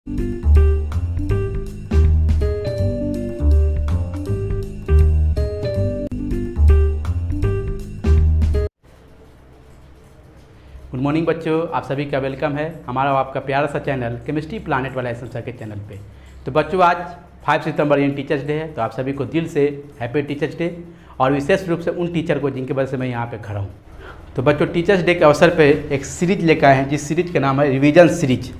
Good morning बच्चों, आप सभी का वेलकम है हमारा आपका प्यारा सा चैनल केमिस्ट्री प्लानेट वाला एस सर के चैनल पे। तो बच्चों आज 5 सितंबर यानी टीचर्स डे है, तो आप सभी को दिल से हैप्पी टीचर्स डे, और विशेष रूप से उन टीचर को जिनकी वजह से मैं यहाँ पे खड़ा हूँ। तो बच्चों टीचर्स डे के अवसर पे एक सीरीज लेकर आए हैं, जिस सीरीज का नाम है रिवीजन सीरीज।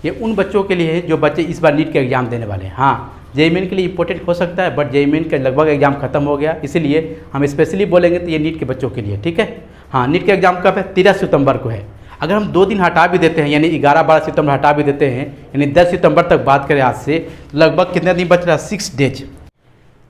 ये उन बच्चों के लिए है जो बच्चे इस बार नीट के एग्ज़ाम देने वाले हैं। हाँ, जेईई के लिए इंपॉर्टेंट हो सकता है, बट जेईई का लगभग एग्जाम खत्म हो गया, इसीलिए हम स्पेशली बोलेंगे तो ये नीट के बच्चों के लिए, ठीक है। हाँ, नीट का एग्जाम कब है? 13 सितंबर को है। अगर हम 2 दिन हटा भी देते हैं, यानी 11-12 सितंबर हटा भी देते हैं, यानी 10 सितंबर तक बात करें आज से, लगभग कितने दिन बच रहा है? 6 डेज।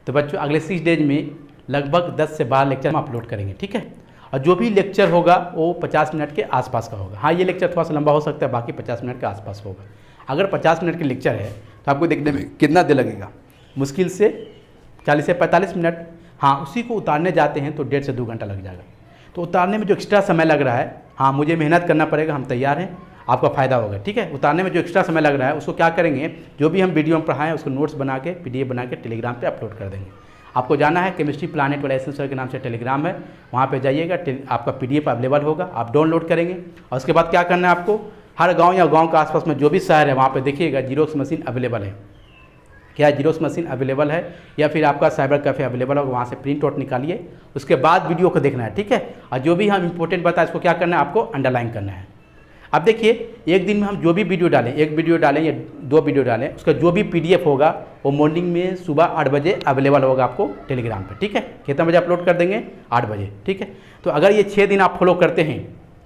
तो बच्चों अगले 6 डेज में लगभग 10 से 12 लेक्चर हम अपलोड करेंगे, ठीक है। और जो भी लेक्चर होगा वो 50 मिनट के आसपास का होगा। हाँ, ये लेक्चर थोड़ा सा लंबा हो सकता है, बाकी 50 मिनट के आसपास होगा। अगर 50 मिनट के लेक्चर है तो आपको देखने में कितना देर लगेगा? मुश्किल से 40 से 45 मिनट। हाँ, उसी को उतारने जाते हैं तो 1.5 से 2 घंटा लग जाएगा। तो उतारने में जो एक्स्ट्रा समय लग रहा है, हाँ मुझे मेहनत करना पड़ेगा, हम तैयार हैं, आपका फ़ायदा होगा, ठीक है। उतारने में जो एक्स्ट्रा समय लग रहा है उसको क्या करेंगे, जो भी हम वीडियो में पढ़ाएं उसको नोट्स बना के PDF बना के टेलीग्राम पे अपलोड कर देंगे। आपको जाना है केमिस्ट्री प्लानेट वाला एस सर के नाम से टेलीग्राम है, वहाँ पे जाइएगा, आपका PDF अवेलेबल होगा, आप डाउनलोड करेंगे। और उसके बाद क्या करना है आपको, हर गाँव या गाँव के आसपास में जो भी शहर है वहाँ पर देखिएगा जीरोक्स मशीन अवेलेबल है। क्या जीरोक्स मशीन अवेलेबल है, या फिर आपका साइबर कैफ़े अवेलेबल होगा, वहाँ से प्रिंट आउट निकालिए, उसके बाद वीडियो को देखना है, ठीक है। और जो भी हम इंपॉर्टेंट बताएं इसको क्या करना है, आपको अंडरलाइन करना है। अब देखिए, एक दिन में हम जो भी वीडियो डालें, 1 वीडियो डालें या 2 वीडियो डालें, उसका जो भी PDF होगा वो मॉर्निंग में सुबह 8 बजे अवेलेबल होगा आपको टेलीग्राम पर, ठीक है। कितना बजे अपलोड कर देंगे? 8 बजे, ठीक है। तो अगर ये 6 दिन आप फॉलो करते हैं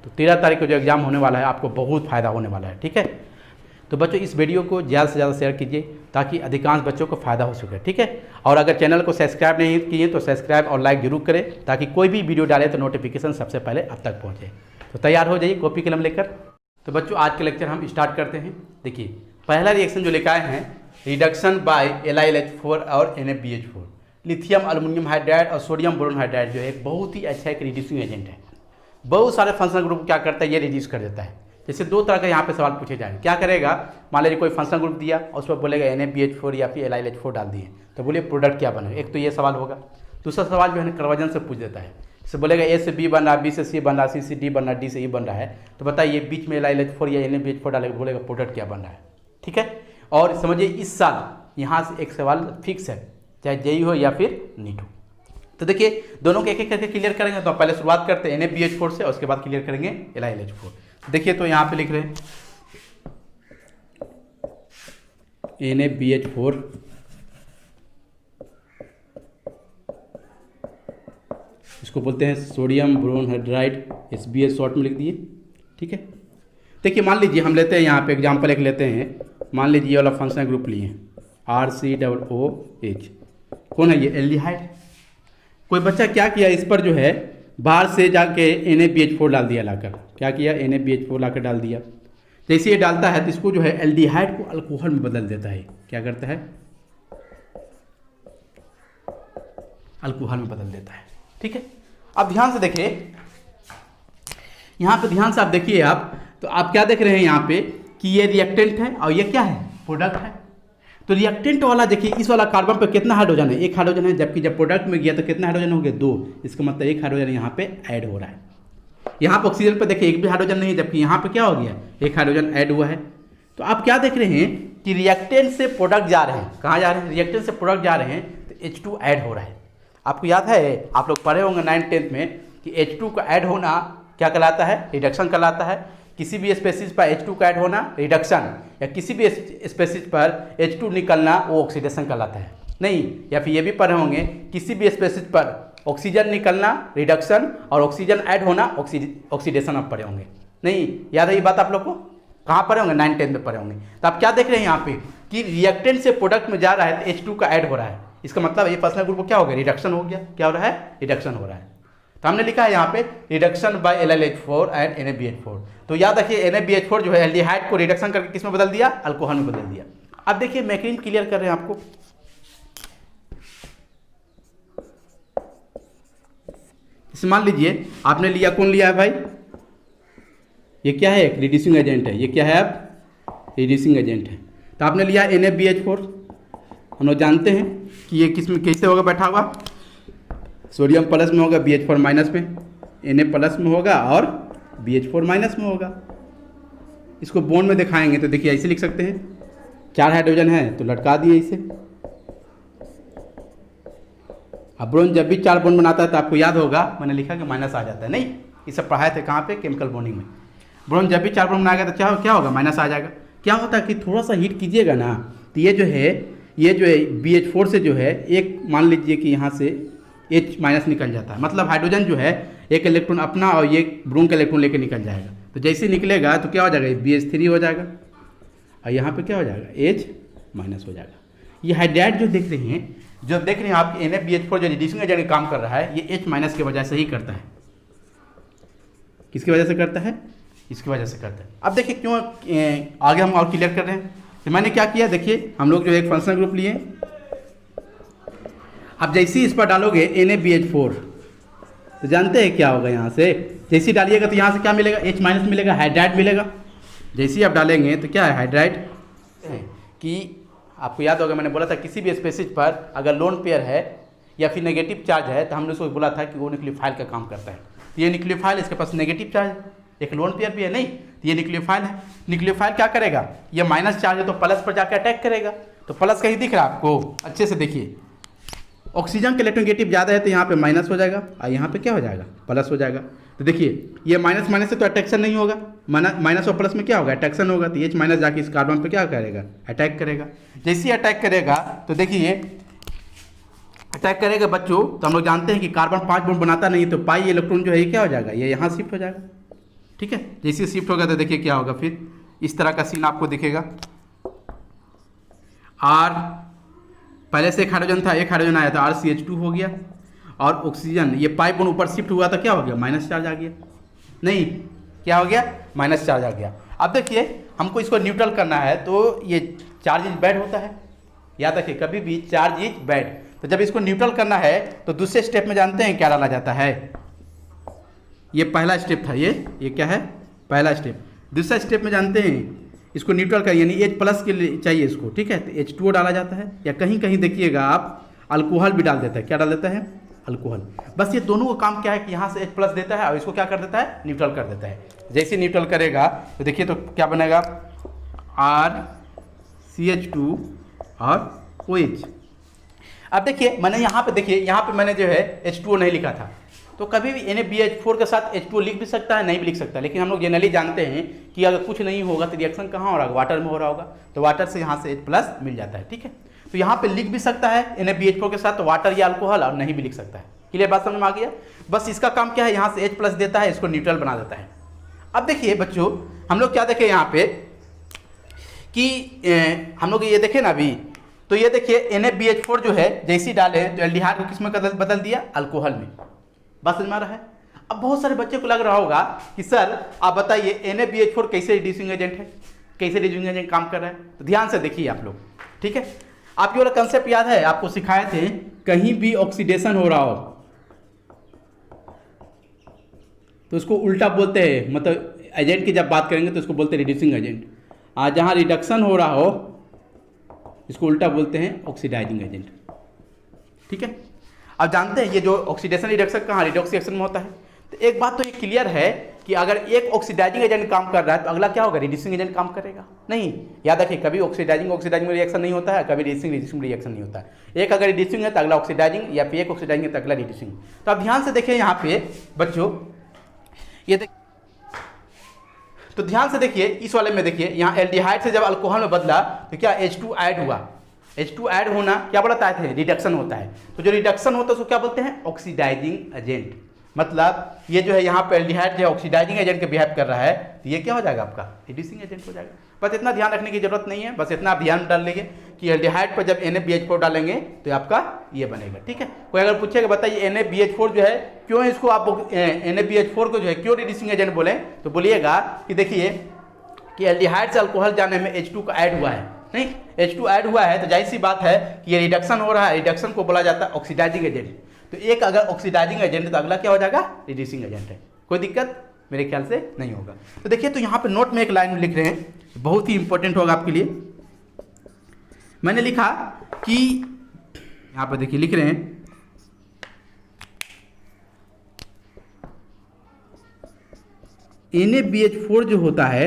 तो 13 तारीख को जो एग्ज़ाम होने वाला है आपको बहुत फ़ायदा होने वाला है, ठीक है। तो बच्चों इस वीडियो को ज़्यादा से ज़्यादा शेयर कीजिए ताकि अधिकांश बच्चों को फ़ायदा हो सके, ठीक है। और अगर चैनल को सब्सक्राइब नहीं किए तो सब्सक्राइब और लाइक जरूर करें, ताकि कोई भी वीडियो डाले तो नोटिफिकेशन सबसे पहले आप तक पहुँचे। तो तैयार हो जाइए कॉपी कलम लेकर। तो बच्चों आज के लेक्चर हम स्टार्ट करते हैं। देखिए पहला रिएक्शन जो लेकर आए हैं, रिडक्शन बाय LiLH4 और NaBH4, लिथियम एल्युमिनियम हाइड्राइड और सोडियम बोरोन हाइड्राइड जो है एक बहुत ही अच्छा एक रिड्यूसिंग एजेंट है। बहुत सारे फंक्शनल ग्रुप क्या करता है, ये रिड्यूस कर देता है। जैसे 2 तरह का यहाँ पे सवाल पूछे जाए, क्या करेगा, मान लीजिए कोई फंक्शनल ग्रुप दिया और उस पर बोलेगा NaBH4 या फिर LiLH4 डाल दिए, तो बोलिए प्रोडक्ट क्या बनेगा। एक तो ये सवाल होगा। दूसरा सवाल जो है कन्वर्जन से पूछ देता है, जैसे बोलेगा A से B बन रहा है, B से C बन रहा है, C से D बन रहा है, D से E बन रहा है, तो बताइए बीच में LiLH4 या NaBH4 डालेगा, बोलेगा प्रोडक्ट क्या बन रहा है, ठीक है। और समझिए इस साल यहाँ से एक सवाल फिक्स है, चाहे JEE हो या फिर नीट हो। तो देखिए दोनों के एक एक करके क्लियर करेंगे। तो पहले शुरुआत करते हैं NaBH4 से और उसके बाद क्लियर करेंगे LiLH4। देखिए तो यहाँ पे लिख रहे हैं NaBH4 इसको बोलते हैं sodium boron hydride, SBS short में लिख दिए, ठीक है। देखिए मान लीजिए हम लेते हैं यहाँ पे एग्जाम्पल एक लेते हैं, मान लीजिए ये वाला फंक्शनल ग्रुप लिए RCOOH, कौन है ये? एल्डिहाइड। कोई बच्चा क्या किया, इस पर जो है बाहर से जाके NaBH4 डाल दिया लाकर, क्या किया, NaBH4 लाकर डाल दिया। जैसे ये डालता है तो इसको जो है एल्डिहाइड को अल्कोहल में बदल देता है। क्या करता है? अल्कोहल में बदल देता है, ठीक है। अब ध्यान से देखिए, यहाँ पे ध्यान से आप देखिए, आप तो आप क्या देख रहे हैं यहाँ पे कि ये रिएक्टेंट है और ये क्या है? प्रोडक्ट है। तो रिएक्टेंट वाला देखिए, इस वाला कार्बन पे कितना हाइड्रोजन है? 1 हाइड्रोजन है, जबकि जब प्रोडक्ट में गया तो कितना हाइड्रोजन हो गया? 2। इसका मतलब 1 हाइड्रोजन यहाँ पे ऐड हो रहा है। यहाँ पे ऑक्सीजन पे देखिए 1 भी हाइड्रोजन नहीं है, जबकि यहाँ पे क्या हो गया? 1 हाइड्रोजन ऐड हुआ है। तो आप क्या देख रहे हैं कि रिएक्टेंट से प्रोडक्ट जा रहे हैं, कहाँ जा रहे हैं? रिएक्टेंट से प्रोडक्ट जा रहे हैं तो H2 ऐड हो रहा है। आपको याद है, आप लोग पढ़े होंगे 9th-10th में कि H2 का ऐड होना क्या कहलाता है? रिडक्शन कहलाता है। किसी भी स्पेसीज पर H2 का ऐड होना रिडक्शन, या किसी भी स्पेसीज पर H2 निकलना वो ऑक्सीडेशन कहलाता है। नहीं, या फिर ये भी पढ़े होंगे किसी भी स्पेसीज पर ऑक्सीजन निकलना रिडक्शन और ऑक्सीजन ऐड होना ऑक्सीडेशन आप पढ़े होंगे। नहीं याद है ये बात आप लोग को? कहाँ पढ़े होंगे? 9th-10th में पढ़े होंगे। तो आप क्या देख रहे हैं यहाँ पे कि रिएक्टेंट से प्रोडक्ट में जा रहा है तो H2 का ऐड हो रहा है। इसका मतलब ये फंक्शनल ग्रुप क्या हो गया? रिडक्शन हो गया। क्या हो रहा है? रिडक्शन हो रहा है। तो हमने लिखा है यहाँ पे reduction bye LiLH4 and NaBH4। तो याद रखिए NaBH4 जो है एल्डिहाइड को रिडक्शन करके किस में बदल दिया? अल्कोहल में बदल दिया। अब देखिए मैक्रीन क्लियर कर रहे हैं आपको। इसे मान लीजिए आपने लिया, कौन लिया है भाई? ये क्या है? एक रिड्यूसिंग एजेंट है। ये क्या है? अब रिड्यूसिंग एजेंट है। तो आपने लिया NaBH4, हम लोग जानते हैं कि ये किस में कैसे होगा बैठा हुआ, सोडियम प्लस में होगा, BH4 माइनस में, Na प्लस में होगा और BH4 माइनस में होगा। इसको बॉन्ड में दिखाएंगे तो देखिए ऐसे लिख सकते हैं, 4 हाइड्रोजन है तो लटका दिए इसे। अब ब्रोन जब भी 4 बॉन्ड बनाता है तो आपको याद होगा मैंने लिखा कि माइनस आ जाता है, नहीं ये सब पढ़ाए थे कहाँ पे, केमिकल बॉन्डिंग में। ब्रोन जब भी 4 बॉन्ड बनाएगा तो क्या होगा, माइनस आ जाएगा। क्या होता है कि थोड़ा सा हीट कीजिएगा ना तो ये जो है BH4 से जो है एक मान लीजिए कि यहाँ से H माइनस निकल जाता है, मतलब हाइड्रोजन जो है एक इलेक्ट्रॉन अपना और ये ब्रोन का इलेक्ट्रॉन लेके निकल जाएगा। तो जैसे निकलेगा तो क्या हो जाएगा, BH3 हो जाएगा और यहाँ पे क्या हो जाएगा, H माइनस हो जाएगा। ये हाइड्राइड जो देख रहे हैं आप, NaBH4 जो रिड्यूसिंग एजेंट काम कर रहा है ये H माइनस की वजह से ही करता है। किसकी वजह से करता है, इसकी वजह से करता है। अब देखिए क्यों आगे हम और क्लियर कर रहे हैं। तो मैंने क्या किया, देखिए हम लोग जो एक फंक्शनल ग्रुप लिए, अब जैसे ही इस पर डालोगे NaBH4 तो जानते हैं क्या होगा, यहाँ से जैसे ही डालिएगा तो यहाँ से क्या मिलेगा, H माइनस मिलेगा, हाइड्राइड मिलेगा। जैसे ही आप डालेंगे तो क्या है, हाइड्राइड कि आपको याद होगा मैंने बोला था किसी भी स्पेसिस पर अगर लोन पेयर है या फिर नेगेटिव चार्ज है तो हमने उसको बोला था कि वो न्यूक्लियोफाइल का काम करता है। तो ये न्यूक्लियोफाइल, इसके पास नेगेटिव चार्ज, एक लोन पेयर भी है, नहीं तो ये न्यूक्लियोफाइल है। न्यूक्लियोफाइल क्या करेगा, ये माइनस चार्ज है तो प्लस पर जाकर अटैक करेगा। तो प्लस कहीं दिख रहा है आपको, अच्छे से देखिए, ऑक्सीजन के इलेक्ट्रोनेगेटिव ज़्यादा है तो यहाँ पे माइनस हो जाएगा और यहाँ पे क्या हो जाएगा, प्लस हो जाएगा। तो देखिए ये माइनस माइनस से तो अट्रैक्शन नहीं होगा, माइनस और प्लस में क्या होगा, अट्रैक्शन होगा। तो H माइनस जाके इस कार्बन पे क्या करेगा, अटैक करेगा। जैसे ही अटैक करेगा तो देखिए अटैक करेगा बच्चों, तो हम लोग जानते हैं कि कार्बन 5 बॉन्ड बनाता नहीं, तो पाई इलेक्ट्रॉन जो है क्या हो जाएगा, ये यहाँ शिफ्ट हो जाएगा। ठीक है, जैसे शिफ्ट होगा तो देखिए क्या होगा, फिर इस तरह का सीन आपको दिखेगा। R पहले से एक हाइड्रोजन था, एक हाइड्रोजन आया था, RCH2 हो गया और ऑक्सीजन ये पाई बॉन्ड ऊपर शिफ्ट हुआ तो क्या हो गया, माइनस चार्ज आ गया। नहीं क्या हो गया, माइनस चार्ज आ गया। अब देखिए हमको इसको न्यूट्रल करना है तो ये चार्ज इज बैड होता है, याद रखिए कभी भी चार्ज इज बैड। तो जब इसको न्यूट्रल करना है तो दूसरे स्टेप में जानते हैं क्या डाला जाता है, ये पहला स्टेप था, ये क्या है, पहला स्टेप। दूसरा स्टेप में जानते हैं इसको न्यूट्रल कर, यानी H प्लस के लिए चाहिए इसको, ठीक है, तो H2O डाला जाता है, या कहीं कहीं देखिएगा आप अल्कोहल भी डाल देता है। क्या डाल देता है, अल्कोहल। बस ये दोनों का काम क्या है कि यहाँ से H प्लस देता है और इसको क्या कर देता है, न्यूट्रल कर देता है। जैसे न्यूट्रल करेगा तो देखिए तो क्या बनेगा, RCH2 और OH। अब देखिए मैंने यहाँ पे, देखिए यहाँ पे मैंने जो है H2O नहीं लिखा था, तो कभी भी NaBH4 के साथ H2O लिख भी सकता है, नहीं भी लिख सकता, लेकिन हम लोग जनरली जानते हैं कि अगर कुछ नहीं होगा तो रिएक्शन कहाँ हो रहा होगा, वाटर में हो रहा होगा, तो वाटर से यहाँ से H प्लस मिल जाता है। ठीक है, तो यहाँ पे लिख भी सकता है NaBH4 के साथ तो वाटर या अल्कोहल, और नहीं भी लिख सकता है। क्लियर बात समझ में आ गया। बस इसका काम क्या है, यहाँ से H प्लस देता है, इसको न्यूट्रल बना देता है। अब देखिए बच्चों हम लोग क्या देखें यहाँ पे कि हम लोग ये देखें ना अभी, तो ये देखिए NaBH4 जो है जैसी डाले तो एल्डिहाइड को किस में बदल दिया, अल्कोहल में। बात समझ में आ रहा है। अब बहुत सारे बच्चे को लग रहा होगा कि सर आप बताइए NaBH4 कैसे रिड्यूसिंग एजेंट है, कैसे रिड्यूसिंग एजेंट काम कर रहा है। तो ध्यान से देखिए आप लोग, ठीक है, आपके वाला कंसेप्ट याद है, आपको सिखाए थे, कहीं भी ऑक्सीडेशन हो रहा हो तो उसको उल्टा बोलते हैं, मतलब एजेंट की जब बात करेंगे तो उसको बोलते हैं रिड्यूसिंग एजेंट। आज जहाँ रिडक्शन हो रहा हो इसको उल्टा बोलते हैं ऑक्सीडाइजिंग एजेंट। ठीक है, अब जानते हैं ये जो ऑक्सीडेशन रिडक्शन कहाँ, रिडॉक्स रिएक्शन में होता है। तो एक बात तो ये क्लियर है कि अगर एक ऑक्सीडाइजिंग एजेंट काम कर रहा है तो अगला क्या होगा, रिड्यूसिंग एजेंट काम करेगा। नहीं, याद रखिए कभी ऑक्सीडाइजिंग में रिएक्शन नहीं होता है, कभी रिड्यूसिंग रिएक्शन नहीं होता है। एक अगर रिड्यूसिंग है तो अगला ऑक्सीडाइजिंग, या फिर एक ऑक्सीडाइजिंग है तो अगला रिड्यूसिंग। तो अब ध्यान से देखिए यहाँ पे बच्चों, ये तो ध्यान से देखिए इस वाले में, देखिए यहाँ एल्डिहाइड से जब अल्कोहल में बदला तो क्या H2 ऐड हुआ। H2 ऐड होना क्या बोलता है, रिडक्शन होता है। तो जो रिडक्शन होता है उसको क्या बोलते हैं, ऑक्सीडाइजिंग एजेंट। मतलब ये जो है यहाँ पे एल्डिहाइड जो ऑक्सीडाइजिंग एजेंट के बिहेव कर रहा है तो ये क्या हो जाएगा, आपका रिड्यूसिंग एजेंट हो जाएगा। बस इतना ध्यान रखने की जरूरत नहीं है, बस इतना आप ध्यान डाल लेंगे कि एल्डिहाइड पर जब NaBH4 डालेंगे तो आपका ये बनेगा। ठीक है, कोई अगर पूछेगा बताइए NaBH4 जो है क्यों इसको आप NaBH4 को जो है क्यों रिड्यूसिंग एजेंट बोले, तो बोलिएगा कि देखिए कि एल्डिहाइड से अल्कोहल जाने में H2 का ऐड हुआ है, नहीं H2 ऐड हुआ है तो जाहिर सी बात है कि ये रिडक्शन हो रहा है, रिडक्शन को बोला जाता है ऑक्सीडाइजिंग एजेंट। तो एक अगर ऑक्सीडाइजिंग एजेंट है तो अगला क्या हो जाएगा, रिड्यूसिंग एजेंट है। कोई दिक्कत मेरे ख्याल से नहीं होगा। तो देखिए तो यहाँ पे नोट में एक लाइन लिख रहे हैं, बहुत ही इंपॉर्टेंट होगा आपके लिए। मैंने लिखा कि यहाँ पर देखिए लिख रहे हैं NaBH4 जो होता है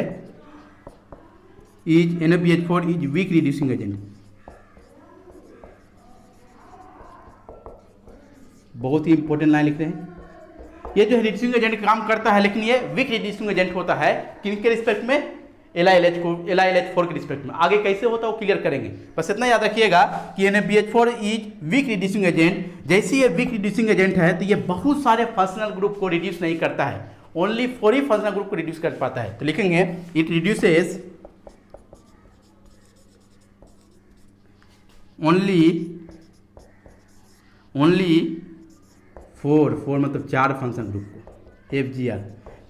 NaBH4 is weak reducing agent. बहुत ही इंपॉर्टेंट लाइन लिख रहे हैं। ये जो रिड्यूसिंग एजेंट काम करता है, लेकिन ये वीक रिड्यूसिंग एजेंट होता है किनके रिस्पेक्ट में? LiLH4 के रिस्पेक्ट में। आगे कैसे होता है वो क्लियर करेंगे, बस इतना याद रखिएगा कि NaBH4 is weak reducing agent. जैसे ये वीक रिड्यूसिंग एजेंट है तो ये बहुत सारे फंक्शनल ग्रुप को रिड्यूस नहीं करता है, ओनली 4 ही फंक्शनल ग्रुप को रिड्यूस कर पाता है। तो लिखेंगे इट रिड्यूसेस ओनली 4 मतलब 4 फंक्शन ग्रुप को, FGR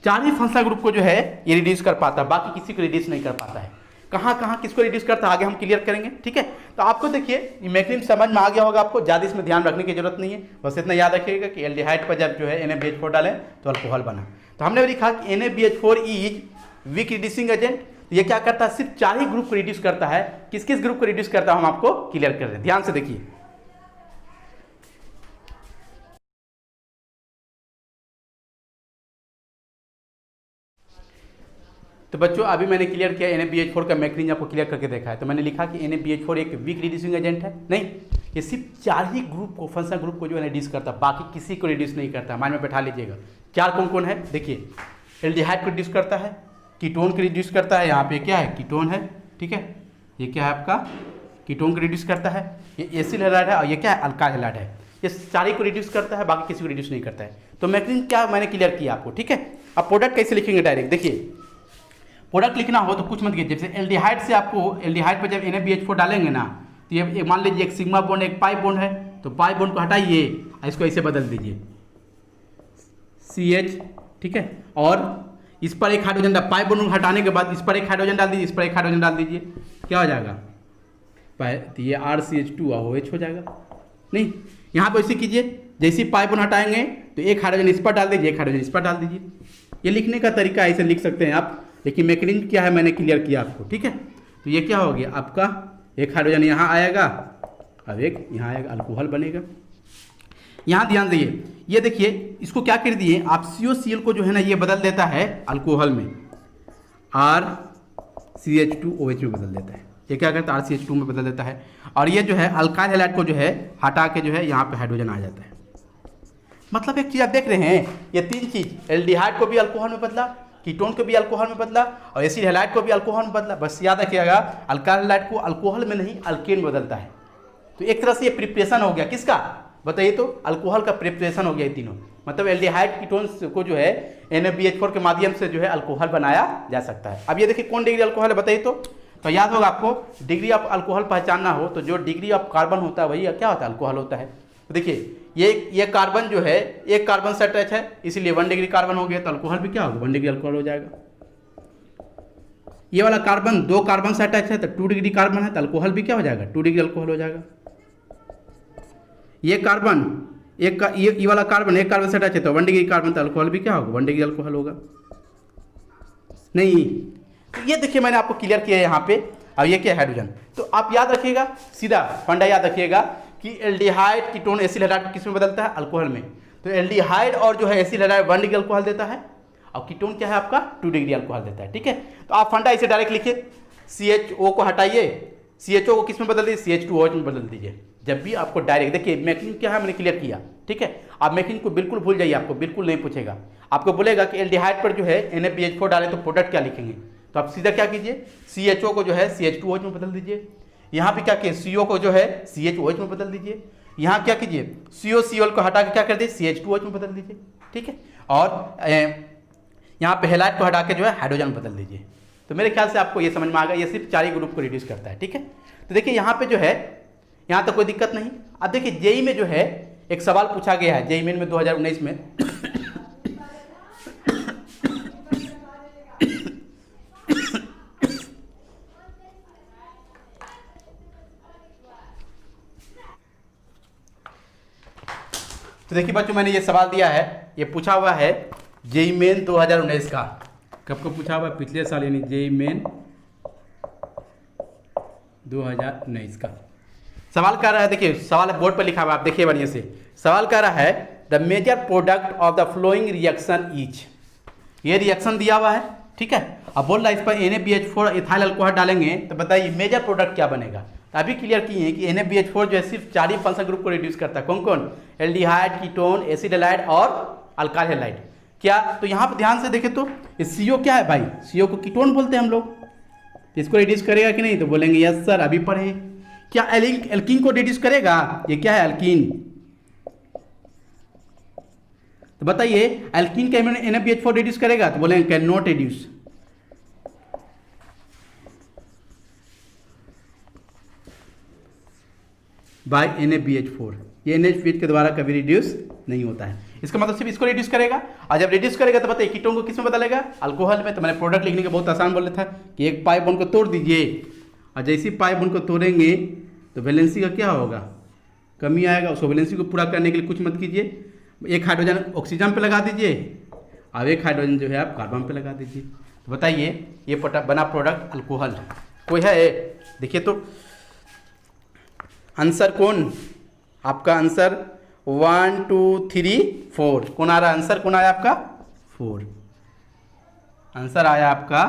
4 ही फंक्शनल ग्रुप को जो है ये रिड्यूस कर पाता है, बाकी किसी को रिड्यूस नहीं कर पाता है। कहाँ कहाँ किसको रिड्यूस करता है आगे हम क्लियर करेंगे, ठीक है। तो आपको देखिए ये मैकेनिज्म समझ में आ गया होगा, आपको ज़्यादा इसमें ध्यान रखने की जरूरत नहीं है, बस इतना याद रखिएगा कि एल्डिहाइड पर जब जो है NaBH4 डालें तो अल्कोहल बना। तो हमने लिखा कि NaBH4 is weak reducing agent. ये क्या करता है? सिर्फ 4 ही ग्रुप को रिड्यूस करता है। किस किस ग्रुप को रिड्यूस करता है हम आपको क्लियर कर रहे हैं, ध्यान से देखिए। तो बच्चों अभी मैंने क्लियर किया NaBH4 का मैकेनिज्म आपको क्लियर करके देखा है। तो मैंने लिखा कि NaBH4 एक वीक रिड्यूसिंग एजेंट है, नहीं, ये सिर्फ 4 ही ग्रुप को, फंक्शनल ग्रुप को जो है रिड्यूस करता है, बाकी किसी को रिड्यूस नहीं करता। माइंड में बैठा लीजिएगा। 4 कौन कौन है? देखिए एल्डिहाइड को रिड्यूस करता है, कीटोन को रिड्यूस करता है, यहाँ पे क्या है? कीटोन है, ठीक है। ये क्या है आपका? कीटोन को रिड्यूस करता है। ये एसिल हैलाइड है और ये क्या है? अल्काइल हैलाइड है। ये 4 ही को रिड्यूस करता है, बाकी किसी को रिड्यूस नहीं करता है। तो मैकेनिज्म क्या मैंने क्लियर किया आपको, ठीक है। अब प्रोडक्ट कैसे लिखेंगे डायरेक्ट देखिए। प्रोडक्ट लिखना हो तो कुछ मत कीजिए, जैसे एल्डिहाइड से आपको एल्डिहाइड पर जब NaBH4 डालेंगे ना तो ये मान लीजिए एक सिग्मा बॉन्ड एक पाई बॉन्ड है, तो पाई बॉन्ड को हटाइए, इसको ऐसे बदल दीजिए CH, ठीक है। और इस पर एक हाइड्रोजन, पाई बॉन्ड हटाने के बाद इस पर एक हाइड्रोजन डाल दीजिए, इस पर एक हाइड्रोजन डाल दीजिए, क्या हो जाएगा? तो ये RCH2OH हो जाएगा। नहीं, यहाँ पर ऐसे कीजिए, जैसे पाई बॉन्ड हटाएंगे तो एक हाइड्रोजन इस पर डाल दीजिए, एक हाइड्रोजन इस पर डाल दीजिए। ये लिखने का तरीका ऐसे लिख सकते हैं आप, लेकिन मैकेनिज्म क्या है मैंने क्लियर किया आपको, ठीक है। तो ये क्या हो गया आपका? एक हाइड्रोजन यहाँ आएगा, अब एक यहाँ आएगा, अल्कोहल बनेगा। यहाँ ध्यान दिए, ये देखिए इसको क्या कर दिए आप, COCl को जो है ना ये बदल देता है अल्कोहल में, RCH2OH में बदल देता है। ये क्या करता है? RCH2 में बदल देता है। और ये जो है अल्काइल हैलाइड को जो है हटा के जो है यहाँ पे हाइड्रोजन आ जाता है। मतलब एक चीज़ आप देख रहे हैं, ये 3 चीज़, एल्डिहाइड को भी अल्कोहल में बदला, कीटोन को भी अल्कोहल में बदला और एसिड हैलाइड को भी अल्कोहल में बदला। बस याद रखिएगा अल्काइल हैलाइड को अल्कोहल में नहीं अल्केन में बदलता है। तो एक तरह से ये प्रिपरेशन हो गया, किसका बताइए? तो अल्कोहल का प्रिपरेशन हो गया ये तीनों। मतलब एल्डिहाइड कीटोन को जो है NaBH4 के माध्यम से जो है अल्कोहल बनाया जा सकता है। अब ये देखिए कौन डिग्री अल्कोहल है बताइए? तो याद होगा आपको, डिग्री ऑफ अल्कोहल पहचानना हो तो जो डिग्री ऑफ कार्बन होता है वही क्या होता है? अल्कोहल होता है। तो देखिए ये कार्बन जो है एक कार्बन से अटैच है, इसीलिए 1 डिग्री कार्बन हो गया, तो अल्कोहल भी क्या होगा? 1 डिग्री अल्कोहल हो जाएगा। ये वाला कार्बन 2 कार्बन से अटैच है तो 2 डिग्री कार्बन है, तो अल्कोहल भी क्या हो जाएगा? 2 डिग्री अल्कोहल हो जाएगा। ये कार्बन ये वाला कार्बन एक कार्बन से अटैच है तो 1 डिग्री कार्बन, तो अल्कोहल भी क्या होगा? 1 डिग्री अल्कोहल होगा। नहीं, तो ये देखिए मैंने आपको क्लियर किया है यहाँ पे। अब ये क्या है? हाइड्रोजन। तो आप याद रखिएगा, सीधा फंडा याद रखिएगा कि एल्डिहाइड कीटोन एसिल हैलाइड किस में बदलता है? अल्कोहल में। तो एल्डिहाइड और जो है एसिल हैलाइड 1 डिग्री अल्कोहल देता है और कीटोन क्या है आपका? 2 डिग्री अल्कोहल देता है, ठीक है। तो आप फंडा इसे डायरेक्ट लिखिए, CHO को हटाइए, CHO को किस में बदल दीजिए? CH2OH में बदल दीजिए। जब भी आपको डायरेक्ट देखिए मैकेनिज्म क्या है मैंने क्लियर किया, ठीक है। आप मैकेनिज्म को बिल्कुल भूल जाइए, आपको बिल्कुल नहीं पूछेगा। आपको बोलेगा कि एल्डिहाइड पर जो है NaBH4 डालें तो प्रोडक्ट क्या लिखेंगे, तो आप सीधा क्या कीजिए? CHO को जो है CH2OH में बदल दीजिए। यहाँ पे क्या कीजिए? CO को जो है CHOH में बदल दीजिए। यहाँ क्या कीजिए? COCl को हटा के क्या कर दीजिए? CH2OH में बदल दीजिए, ठीक है। और यहाँ पे हैलाइड को हटा के जो है हाइड्रोजन में बदल दीजिए। तो मेरे ख्याल से आपको ये समझ में आ गया, ये सिर्फ 4 ही ग्रुप को रिड्यूस करता है, ठीक है। तो देखिए यहाँ पे जो है यहाँ तक कोई दिक्कत नहीं। अब देखिए जेई में जो है एक सवाल पूछा गया है, जेई मेन में 2019 में तो देखिए बच्चों मैंने ये सवाल दिया है, ये पूछा हुआ है जेई मेन 2019 का। कब को पूछा हुआ है? पिछले साल, यानी जेई मेन 2019 का। सवाल कर रहा है, देखिए सवाल बोर्ड पर लिखा हुआ, आप देखिए बढ़िया से। सवाल कर रहा है the major product of the following reaction is, ये रिएक्शन दिया हुआ है, ठीक है। अब बोल रहा है इस पर NaBH4 इथाइल अल्कोहल डालेंगे तो बताइए मेजर प्रोडक्ट क्या बनेगा। तो अभी क्लियर किए हैं कि NaBH4 जो है सिर्फ 4 ही फंक्शनल ग्रुप को रिड्यूस करता है। कौन कौन? एल्डिहाइड, कीटोन, एसिड हैलाइड और अल्काइल हैलाइड। क्या? तो यहाँ पर ध्यान से देखें तो CO क्या है भाई? CO को कीटोन बोलते हैं हम लोग। इसको रिड्यूस करेगा कि नहीं? तो बोलेंगे यस सर, अभी पढ़े। क्या एल्कीन को रिड्यूस करेगा? ये क्या है? एल्कीन। तो बताइए एल्कीन का NaBH4 रिड्यूस करेगा? तो बोलेंगे can not reduce. Bye NaBH4, ये NaBH के द्वारा कभी रिड्यूस नहीं होता है। इसका मतलब सिर्फ इसको रिड्यूस करेगा, और जब रिड्यूस करेगा तो बताइए कीटोन को किस में बदलेगा? अल्कोहल में। तो मैंने प्रोडक्ट लिखने का बहुत आसान बोल रहा था कि एक पाई बॉन्ड को तोड़ दीजिए, और जैसे ही पाई बॉन्ड को तोड़ेंगे तो वैलेंसी का क्या होगा? कमी आएगा। उसको वैलेंसी को पूरा करने के लिए कुछ मत कीजिए, एक हाइड्रोजन ऑक्सीजन पे लगा दीजिए, अब एक हाइड्रोजन जो है आप कार्बन पे लगा दीजिए। तो बताइए ये बना प्रोडक्ट अल्कोहल। कोई है? देखिए तो आंसर कौन? आपका आंसर 1 2 3 4 कौन आ रहा है? आंसर कौन आया आपका? 4। आंसर आया आपका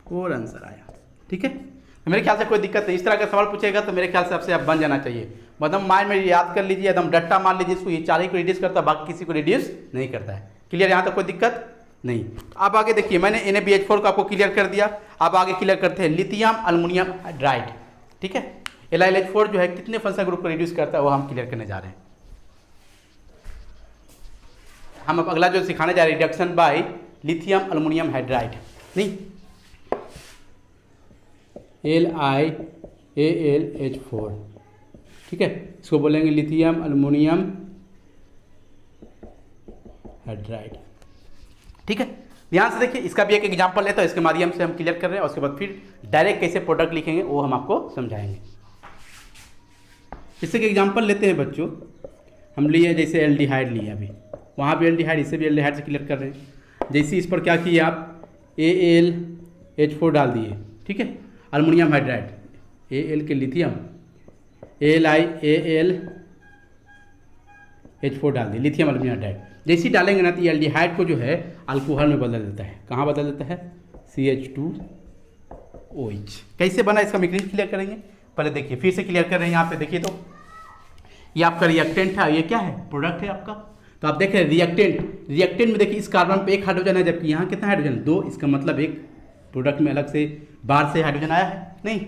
4 आंसर आया, ठीक है। तो मेरे ख्याल से कोई दिक्कत नहीं। इस तरह का सवाल पूछेगा तो मेरे ख्याल से आपसे आप बन जाना चाहिए। मतलब माइंड में याद कर लीजिए, एकदम डट्टा मार लीजिए इसको, ये 4 ही को रिड्यूस करता है, बाकी किसी को रिड्यूस नहीं करता है। क्लियर? यहाँ तक कोई दिक्कत नहीं। अब आगे देखिए, मैंने NaBH4 को आपको क्लियर कर दिया। अब आगे क्लियर करते हैं लिथियम अल्युमिनियम हाइड्राइड, ठीक है। LiH4 जो है कितने फंक्शनल ग्रुप को रिड्यूस करता है वो हम क्लियर करने जा रहे हैं। हम अब अगला जो सिखाने जा रहे हैं reduction by lithium aluminium hydride, नहीं LiAlH4, ठीक है। इसको बोलेंगे लिथियम अल्युमिनियम हाइड्राइड, ठीक है। ध्यान से देखिए, इसका भी एक एग्जांपल लेता है, इसके माध्यम से हम क्लियर कर रहे हैं, और उसके बाद फिर डायरेक्ट कैसे प्रोडक्ट लिखेंगे वो हम आपको समझाएंगे। इससे एक एग्जांपल लेते हैं बच्चों, हम लिए जैसे एल्डिहाइड लिए, अभी वहाँ भी एल्डिहाइड, इससे भी एल्डिहाइड से क्लियर कर रहे हैं। जैसे इस पर क्या किए आप? AlH4 डाल दिए, ठीक है। अल्युमिनियम हाइड्राइड, Al के लिथियम, LiAlH4 डाल दिए, लिथियम अल्युमिनियम हाइड्राइड। जैसे ही डालेंगे ना तो ये एल्डिहाइड को जो है अल्कोहल में बदल देता है। कहाँ बदल देता है? CH2OH। कैसे बना इसका मैकेनिज्म क्लियर करेंगे। पहले देखिए, फिर से क्लियर कर रहे हैं। यहाँ पे देखिए तो ये आपका रिएक्टेंट है, ये क्या है? प्रोडक्ट है आपका। तो आप देख रहे हैं रिएक्टेंट में देखिए इस कार्बन पे एक हाइड्रोजन है, जबकि यहाँ कितना हाइड्रोजन? 2। इसका मतलब एक प्रोडक्ट में अलग से बाहर से हाइड्रोजन आया है? नहीं।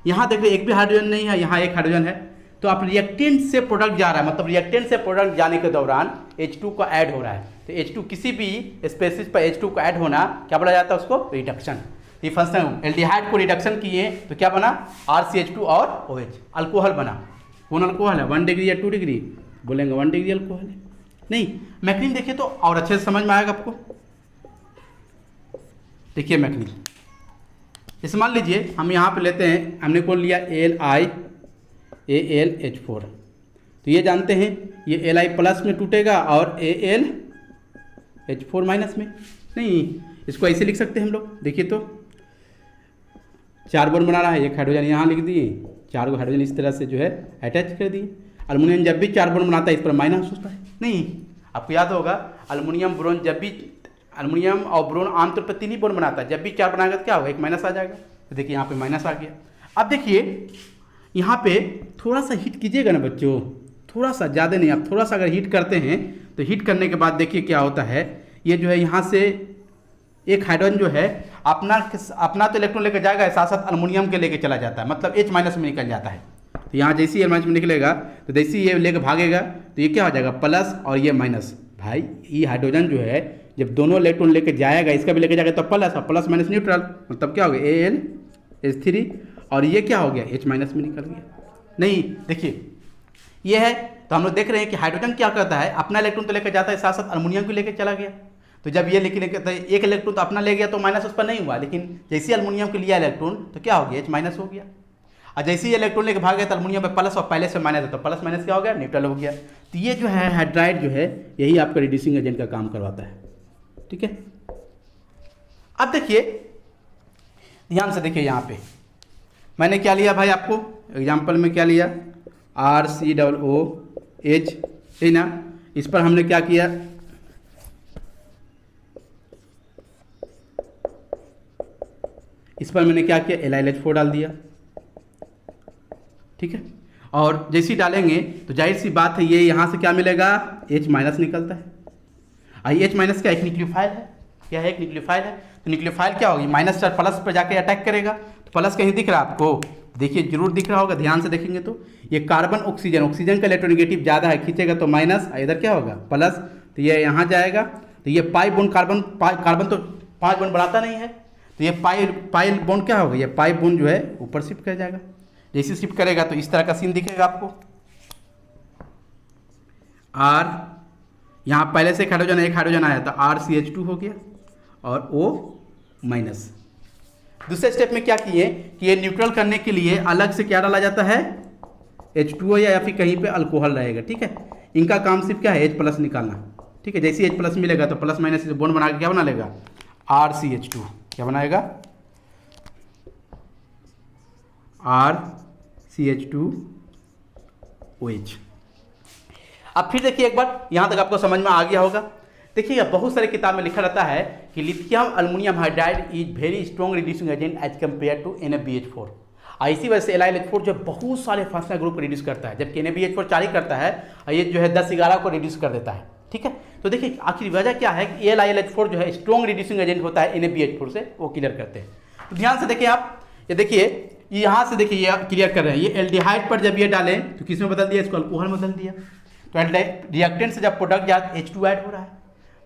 यहाँ देख रहे एक भी हाइड्रोजन नहीं है, यहाँ एक हाइड्रोजन है। तो आप रिएक्टेंट से प्रोडक्ट जा रहा है, मतलब रिएक्टेंट से प्रोडक्ट जाने के दौरान H2 का ऐड हो रहा है। तो H2 किसी भी स्पेसिस पर H2 का ऐड होना क्या बोला जाता है? उसको रिडक्शन। ये फंक्शन एल्डिहाइड को रिडक्शन किए तो क्या बना? RCH2 और OH, अल्कोहल बना। कौन अल्कोहल है? 1 डिग्री या 2 डिग्री? बोलेंगे 1 डिग्री अल्कोहल है। नहीं, मैकेनिज्म देखिए तो और अच्छे से समझ में आएगा आपको। देखिए मैकेनिज्म, इसे मान लीजिए हम यहाँ पे लेते हैं, हमने कौन लिया? LiAlH4। तो ये जानते हैं ये Li प्लस में टूटेगा और AlH4 माइनस में। नहीं, इसको ऐसे लिख सकते हैं हम लोग। देखिए तो 4 बॉन्ड बना रहा है, एक हाइड्रोजन यहाँ लिख दिए, 4 को हाइड्रोजन इस तरह से जो है अटैच कर दिए। अल्युमिनियम जब भी 4 बॉन्ड बनाता है इस पर माइनस होता है। नहीं, आपको याद होगा अल्युमिनियम ब्रोन, जब भी अल्युमिनियम और ब्रोन आमतौर पर 3 ही बॉन्ड बनाता है, जब भी 4 बनाएगा तो क्या होगा? एक माइनस आ जाएगा। तो देखिए यहाँ पे माइनस आ गया। अब देखिए यहाँ पे थोड़ा सा हीट कीजिएगा ना बच्चों, थोड़ा सा, ज़्यादा नहीं, आप थोड़ा सा अगर हीट करते हैं तो हीट करने के बाद देखिए क्या होता है। ये जो है यहाँ से एक हाइड्रोजन जो है अपना तो इलेक्ट्रॉन लेकर जाएगा, साथ साथ अल्युमिनियम के लेके चला जाता है, मतलब H माइनस में निकल जाता है। तो यहाँ जैसे ही H माइनस में निकलेगा तो जैसे ही ये लेकर भागेगा तो ये क्या हो जाएगा? प्लस और ये माइनस। भाई ये हाइड्रोजन जो है जब दोनों इलेक्ट्रॉन लेके जाएगा, इसका भी लेके जाएगा तो प्लस, और प्लस माइनस न्यूट्रल, मतलब क्या हो गया? AlH3, और ये क्या हो गया? H माइनस में निकल गया। नहीं, देखिए ये है। तो हम लोग देख रहे हैं कि हाइड्रोजन क्या करता है? अपना इलेक्ट्रॉन तो लेकर जाता है, साथ साथ अल्युमिनियम को लेकर चला गया। तो जब ये लेके एक इलेक्ट्रॉन तो अपना ले गया तो माइनस उस पर नहीं हुआ, लेकिन जैसे ही अल्युमिनियम के लिया इलेक्ट्रॉन तो क्या हो गया? H माइनस हो गया। और जैसे ही इलेक्ट्रॉन लेके भाग गया तो अल्युमिनियम पे प्लस, और पहले से माइनस है तो प्लस माइनस क्या हो गया? न्यूट्रल हो गया। तो ये जो है हाइड्राइड जो है यही आपका रिड्यूसिंग एजेंट का काम करवाता है, ठीक है। अब देखिए ध्यान से देखिए, यहाँ पे मैंने क्या लिया भाई, आपको एग्जाम्पल में क्या लिया, RCOOH, है ना। इस पर हमने क्या किया, इस पर मैंने क्या किया, LiLH4 डाल दिया, ठीक है। और जैसे ही डालेंगे तो जाहिर सी बात है ये यहाँ से क्या मिलेगा, H माइनस निकलता है। H माइनस क्या, एक न्यूक्लियोफाइल है, क्या है, एक न्यूक्लियोफाइल है। तो न्यूक्लियोफाइल क्या होगी, माइनस चार्ज प्लस पर जाके अटैक करेगा। तो प्लस कहीं दिख रहा है आपको, देखिए जरूर दिख रहा होगा, ध्यान से देखेंगे तो ये कार्बन ऑक्सीजन, ऑक्सीजन का इलेक्ट्रोनेगेटिव ज़्यादा है, खींचेगा तो माइनस, इधर क्या होगा प्लस, तो ये यहाँ जाएगा। तो ये पाई बॉन्ड कार्बन तो 5 बॉन्ड बनाता नहीं है, तो ये पाई बॉन्ड क्या होगा, ये पाई बॉन्ड जो है ऊपर शिफ्ट कर जाएगा। जैसे शिफ्ट करेगा तो इस तरह का सीन दिखेगा आपको। R यहाँ पहले से एक हाइड्रोजन आया था, RCH2 हो गया और O माइनस। दूसरे स्टेप में क्या किए कि ये न्यूट्रल करने के लिए अलग से क्या डाला जाता है, H2O या फिर कहीं पे अल्कोहल रहेगा, ठीक है। इनका काम सिर्फ क्या है, H प्लस निकालना, ठीक है। जैसे ही H प्लस मिलेगा तो प्लस माइनस से बॉन्ड बना के क्या बना लेगा, RCH2, क्या बनाएगा, RCH2OH। अब फिर देखिए एक बार, यहाँ तक आपको समझ में आ गया होगा। देखिए बहुत सारे किताब में लिखा रहता है कि lithium aluminium hydride is very strong reducing agent as compare to NaBH4। इसी वजह से LiLH4 जो बहुत सारे फंक्शनल ग्रुप को रिड्यूस करता है, जबकि NaBH4 4 ही करता है, और ये जो है 10-11 को रिड्यूस कर देता है, ठीक है। तो देखिए आखिर वजह क्या है कि LiLH4 जो है स्ट्रॉन्ग रिड्यूसिंग एजेंट होता है NaBH4 से, वो क्लियर करते हैं। तो ध्यान से देखिए आप, ये देखिए यहाँ से देखिए ये क्लियर कर रहे हैं, ये एल्डिहाइड पर जब ये डालें तो किस में बदल दिया, इसको अल्कोहल में बदल दिया। तो रिएक्टेंट से जब प्रोडक्ट या H2 ऐड हो रहा है,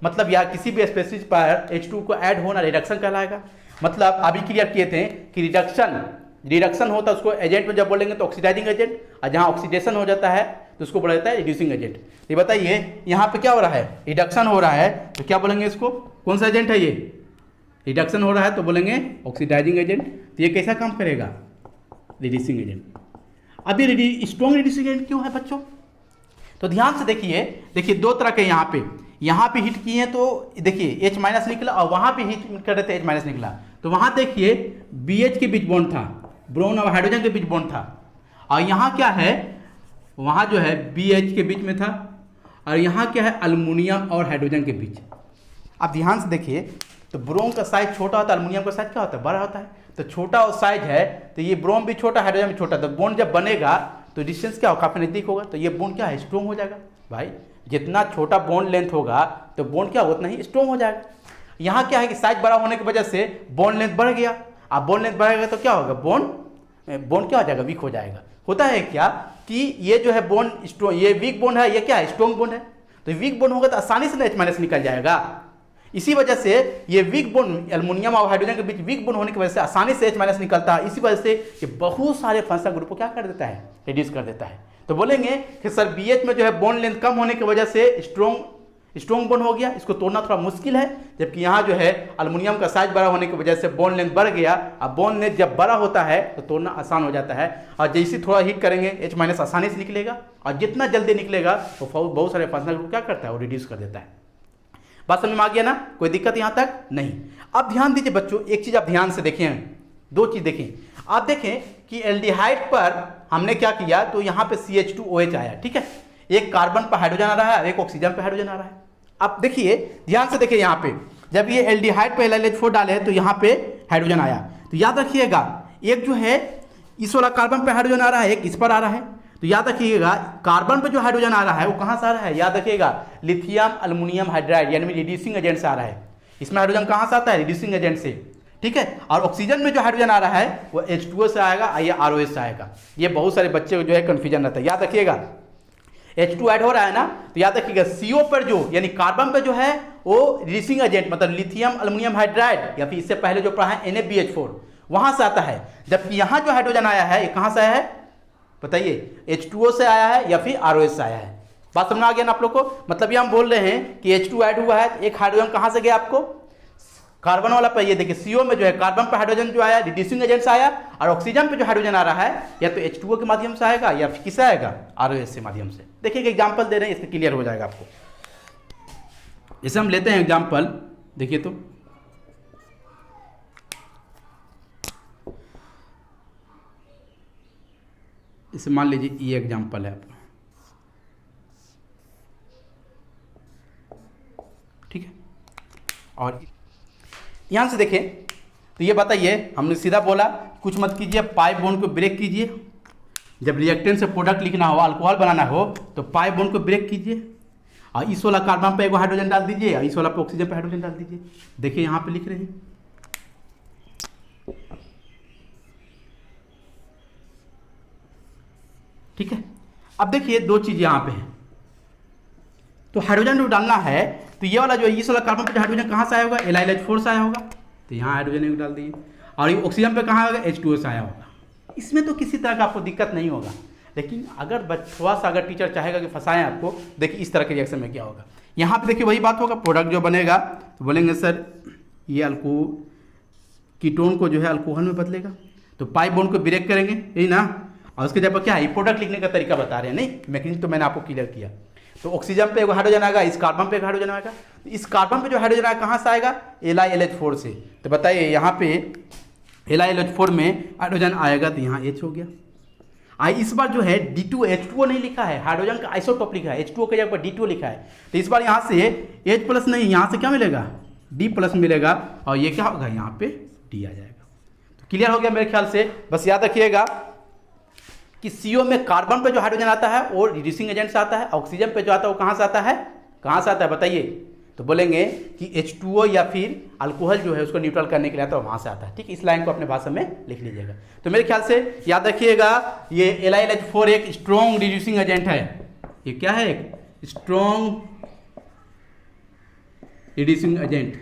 मतलब या किसी भी स्पेसीज पर H2 को ऐड होना रिडक्शन कहलाएगा। मतलब अभी क्लियर किए थे कि रिडक्शन होता है उसको एजेंट में जब बोलेंगे तो ऑक्सीडाइजिंग एजेंट, और जहाँ ऑक्सीडेशन हो जाता है तो उसको बोला जाता है रिड्यूसिंग एजेंट। तो ये बताइए यहाँ पे क्या हो रहा है, रिडक्शन हो रहा है, तो क्या बोलेंगे इसको, कौन सा एजेंट है ये, रिडक्शन हो रहा है तो बोलेंगे ऑक्सीडाइजिंग एजेंट। तो ये कैसा काम करेगा, रिड्यूसिंग एजेंट। अब ये स्ट्रॉन्ग रिड्यूसिंग एजेंट क्यों है बच्चों, तो ध्यान से देखिए दो तरह के यहाँ पे हीट किए हैं तो देखिए H माइनस निकला, और वहाँ पे हीट कर रहे थे H माइनस निकला। तो वहाँ देखिए BH के बीच बॉन्ड था, ब्रोन और हाइड्रोजन के बीच बॉन्ड था, और यहाँ क्या है, वहाँ जो है BH के बीच में था, और यहाँ क्या है, अल्युमिनियम और हाइड्रोजन के बीच। अब ध्यान से देखिए, तो ब्रोम का साइज छोटा होता है, अल्युमिनियम का साइज क्या होता है, बड़ा होता है। तो छोटा और साइज है तो ये ब्रोम भी छोटा, हाइड्रोजन भी छोटा, तो बॉन्ड जब बनेगा तो डिस्टेंस क्या होगा, काफी नजदीक होगा, तो ये बॉन्ड क्या है, स्ट्रॉन्ग हो जाएगा। भाई जितना छोटा बॉन्ड लेंथ होगा तो बॉन्ड क्या उतना ही स्ट्रॉन्ग हो जाएगा। यहाँ क्या है कि साइज बड़ा होने की वजह से बॉन्ड लेंथ बढ़ गया, अब बॉन्ड लेंथ बढ़ेगा तो क्या होगा, बॉन्ड क्या हो जाएगा, वीक हो जाएगा। होता है क्या कि ये जो है बॉन्ड स्ट्रॉन्ग, ये वीक बॉन्ड है, ये क्या है, स्ट्रॉन्ग बॉन्ड है। तो वीक बॉन्ड होगा तो आसानी से H माइनस निकल जाएगा। इसी वजह से ये वीक बॉन्ड एल्युमिनियम और हाइड्रोजन के बीच वीक बॉन्ड होने की वजह से आसानी से H माइनस निकलता है। इसी वजह से ये बहुत सारे फंक्शनल ग्रुप को क्या कर देता है, रिड्यूस कर देता है। तो बोलेंगे कि सर BH में जो है बॉन्ड लेंथ कम होने की वजह से स्ट्रॉन्ग बॉन्ड हो गया, इसको तोड़ना थोड़ा मुश्किल है। जबकि यहाँ जो है अल्युमिनियम का साइज बड़ा होने की वजह से बॉन्ड लेंथ बढ़ गया। अब बॉन्ड लेंथ जब बड़ा होता है तो तोड़ना आसान हो जाता है, और जैसे थोड़ा हीट करेंगे H माइनस आसानी से निकलेगा, और जितना जल्दी निकलेगा तो बहुत सारे फंक्शनल ग्रुप क्या करता है, वो रिड्यूस कर देता है। बात समझ में आ गया ना, कोई दिक्कत यहाँ तक नहीं। अब ध्यान दीजिए बच्चों, एक चीज आप ध्यान से देखें, दो चीज देखें। आप देखें कि एल्डिहाइड पर हमने क्या किया, तो यहाँ पे CH2OH आया, ठीक है। एक कार्बन पर हाइड्रोजन आ रहा है, एक ऑक्सीजन पर हाइड्रोजन आ रहा है। अब देखिए ध्यान से देखिए, यहाँ पे जब ये एल्डिहाइड पे LiLH4 डाले तो यहाँ पे हाइड्रोजन आया। तो याद रखिएगा, एक जो है इस वाला कार्बन पे हाइड्रोजन आ रहा है, एक इस पर आ रहा है। तो याद रखिएगा कार्बन पे जो हाइड्रोजन आ रहा है वो कहाँ से आ रहा है, याद रखिएगा लिथियम अल्युमिनियम हाइड्राइड यानी रिड्यूसिंग एजेंट से आ रहा है। इसमें हाइड्रोजन कहाँ से आता है, रिड्यूसिंग एजेंट से, ठीक है। और ऑक्सीजन में जो हाइड्रोजन आ रहा है वो H2O से आएगा, या ROH से आएगा। ये बहुत सारे बच्चे जो है कन्फ्यूजन रहता है, याद रखिएगा। H2 ऐड हो रहा है ना, तो याद रखिएगा CO पर जो यानी कार्बन पे जो है वो रिड्यूसिंग एजेंट मतलब लिथियम अल्युमिनियम हाइड्राइड, या फिर इससे पहले जो पढ़ा है NaBH4, वहां से आता है। जबकि यहाँ जो हाइड्रोजन आया है ये कहाँ से आया है बताइए, H2O से आया है या फिर ROH से आया है। बात समझ आ गया ना आप लोग को। मतलब ये हम बोल रहे हैं कि H2 ऐड हुआ है, एक हाइड्रोजन कहाँ से गया आपको, कार्बन वाला पे। ये देखिए CO में जो है कार्बन पे हाइड्रोजन जो आया रिड्यूसिंग एजेंट से आया, और ऑक्सीजन पे जो हाइड्रोजन आ रहा है या तो H2O के माध्यम से आएगा या फिर किससे आएगा, ROH के माध्यम से। देखिए एक एग्जाम्पल दे रहे हैं, इससे क्लियर हो जाएगा आपको। जैसे हम लेते हैं एग्जाम्पल, देखिए तो इसे मान लीजिए ये एग्जाम्पल है आपका, ठीक है। और यहाँ से देखें तो ये बताइए, हमने सीधा बोला कुछ मत कीजिए, पाई बॉन्ड को ब्रेक कीजिए। जब रिएक्टेंट से प्रोडक्ट लिखना हो, अल्कोहल बनाना हो, तो पाई बॉन्ड को ब्रेक कीजिए और इस वाला कार्बन पे एक हाइड्रोजन डाल दीजिए और इस वाला पे ऑक्सीजन पे हाइड्रोजन डाल दीजिए। देखिए यहाँ पे लिख रहे हैं, ठीक है। अब देखिए दो चीज यहाँ पे है, तो हाइड्रोजन जो डालना है तो ये वाला जो इस वाला कार्बन पे जो हाइड्रोजन कहाँ से आया होगा, LiLH4 से आया होगा, तो यहाँ हाइड्रोजन डाल दिए। और ये ऑक्सीजन पे कहाँ आएगा, H2O से आया होगा। इसमें तो किसी तरह का आपको दिक्कत नहीं होगा, लेकिन अगर थोड़ा सा अगर टीचर चाहेगा कि फंसाएं आपको, देखिए इस तरह के रिएक्शन में क्या होगा। यहाँ पे देखिए वही बात होगा, प्रोडक्ट जो बनेगा तो बोलेंगे सर ये कीटोन को जो है अल्कोहल में बदलेगा, तो पाई बॉन्ड को ब्रेक करेंगे, यही ना। और उसके जब क्या है, प्रोडक्ट लिखने का तरीका बता रहे हैं, नहीं मैकेनिज्म तो मैंने आपको क्लियर किया। तो ऑक्सीजन पे एक हाइड्रोजन आएगा, इस कार्बन पे एक हाइड्रोजन आएगा, तो इस कार्बन पे जो हाइड्रोजन आएगा कहाँ से आएगा, LiLH4 से। तो बताइए यहाँ पे LiLH4 में हाइड्रोजन आएगा तो यहाँ H हो गया। इस बार जो है D2H2O नहीं लिखा है, हाइड्रोजन का आइसोटोप लिखा है, H2O के जगह पर D2 लिखा है। तो इस बार यहाँ से H+ नहीं, यहाँ से क्या मिलेगा, D+ मिलेगा और ये क्या होगा, यहाँ पे D आ जाएगा। तो क्लियर हो गया मेरे ख्याल से। बस याद रखिएगा कि CO में कार्बन पे जो हाइड्रोजन आता है वो रिड्यूसिंग एजेंट से आता है, ऑक्सीजन पे जो आता है वो कहाँ से आता है, बताइए। तो बोलेंगे कि H2O या फिर अल्कोहल जो है उसको न्यूट्रल करने के लिए आता है, वहाँ से आता है, ठीक। इस लाइन को अपने भाषा में लिख लीजिएगा। तो मेरे ख्याल से याद रखिएगा ये LiLH4 एक स्ट्रॉन्ग रिड्यूसिंग एजेंट है। ये क्या है, एक स्ट्रॉन्ग रिड्यूसिंग एजेंट,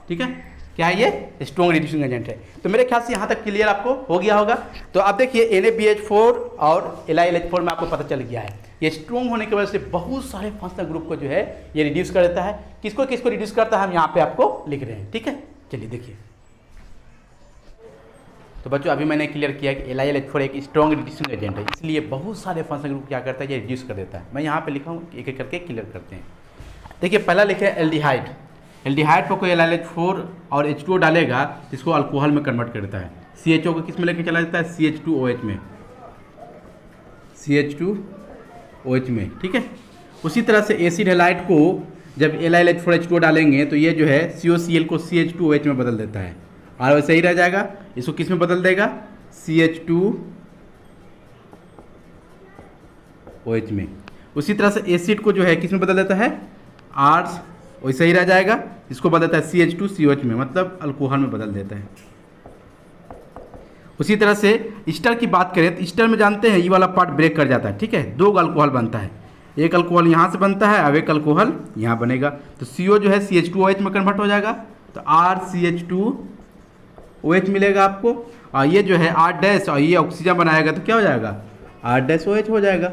ठीक है। क्या है ये, स्ट्रॉन्ग रिड्यूसिंग एजेंट है। तो मेरे ख्याल से यहाँ तक क्लियर आपको हो गया होगा। तो आप देखिए NaBH4 और LiLH4 में आपको पता चल गया है, ये स्ट्रॉन्ग होने की वजह से बहुत सारे फंक्शनल ग्रुप को जो है ये रिड्यूस कर देता है। किसको किसको रिड्यूस करता है हम यहाँ पे आपको लिख रहे हैं, ठीक है। चलिए देखिए, तो बच्चों अभी मैंने क्लियर किया कि LiLH4 एक स्ट्रॉन्ग रिड्यूसिंग एजेंट है, इसलिए बहुत सारे फंक्शनल ग्रुप क्या करता है, ये रिड्यूस कर देता है। मैं यहाँ पे लिखा हूँ, एक एक करके क्लियर करते हैं। देखिए पहला लिखे एल्डिहाइड, एल्डिहाइड पर कोई LiLH4 और H2O डालेगा जिसको अल्कोहल में कन्वर्ट करता है। CHO को किस में लेके चला जाता है, CH2OH में, CH2OH में, ठीक है। उसी तरह से एसिड हैलाइड को जब LiLH4 H2O डालेंगे तो ये जो है COCl को CH2OH में बदल देता है, और वैसे ही रह जाएगा। इसको किस में बदल देगा, CH2OH में। उसी तरह से एसिड को जो है किस में बदल देता है, R, वैसे ही रह जाएगा। इसको बदलता है CH2COH में, मतलब अल्कोहल में बदल देता है। उसी तरह से ईस्टर की बात करें तो ईस्टर में जानते हैं ये वाला पार्ट ब्रेक कर जाता है, ठीक है। दो अल्कोहल बनता है, एक अल्कोहल यहाँ से बनता है और एक अल्कोहल यहाँ बनेगा। तो CO जो है CH2OH में कन्वर्ट हो जाएगा, तो RCH2OH मिलेगा आपको। और ये जो है R- और ये ऑक्सीजन बनाएगा तो क्या हो जाएगा, R-OH हो जाएगा।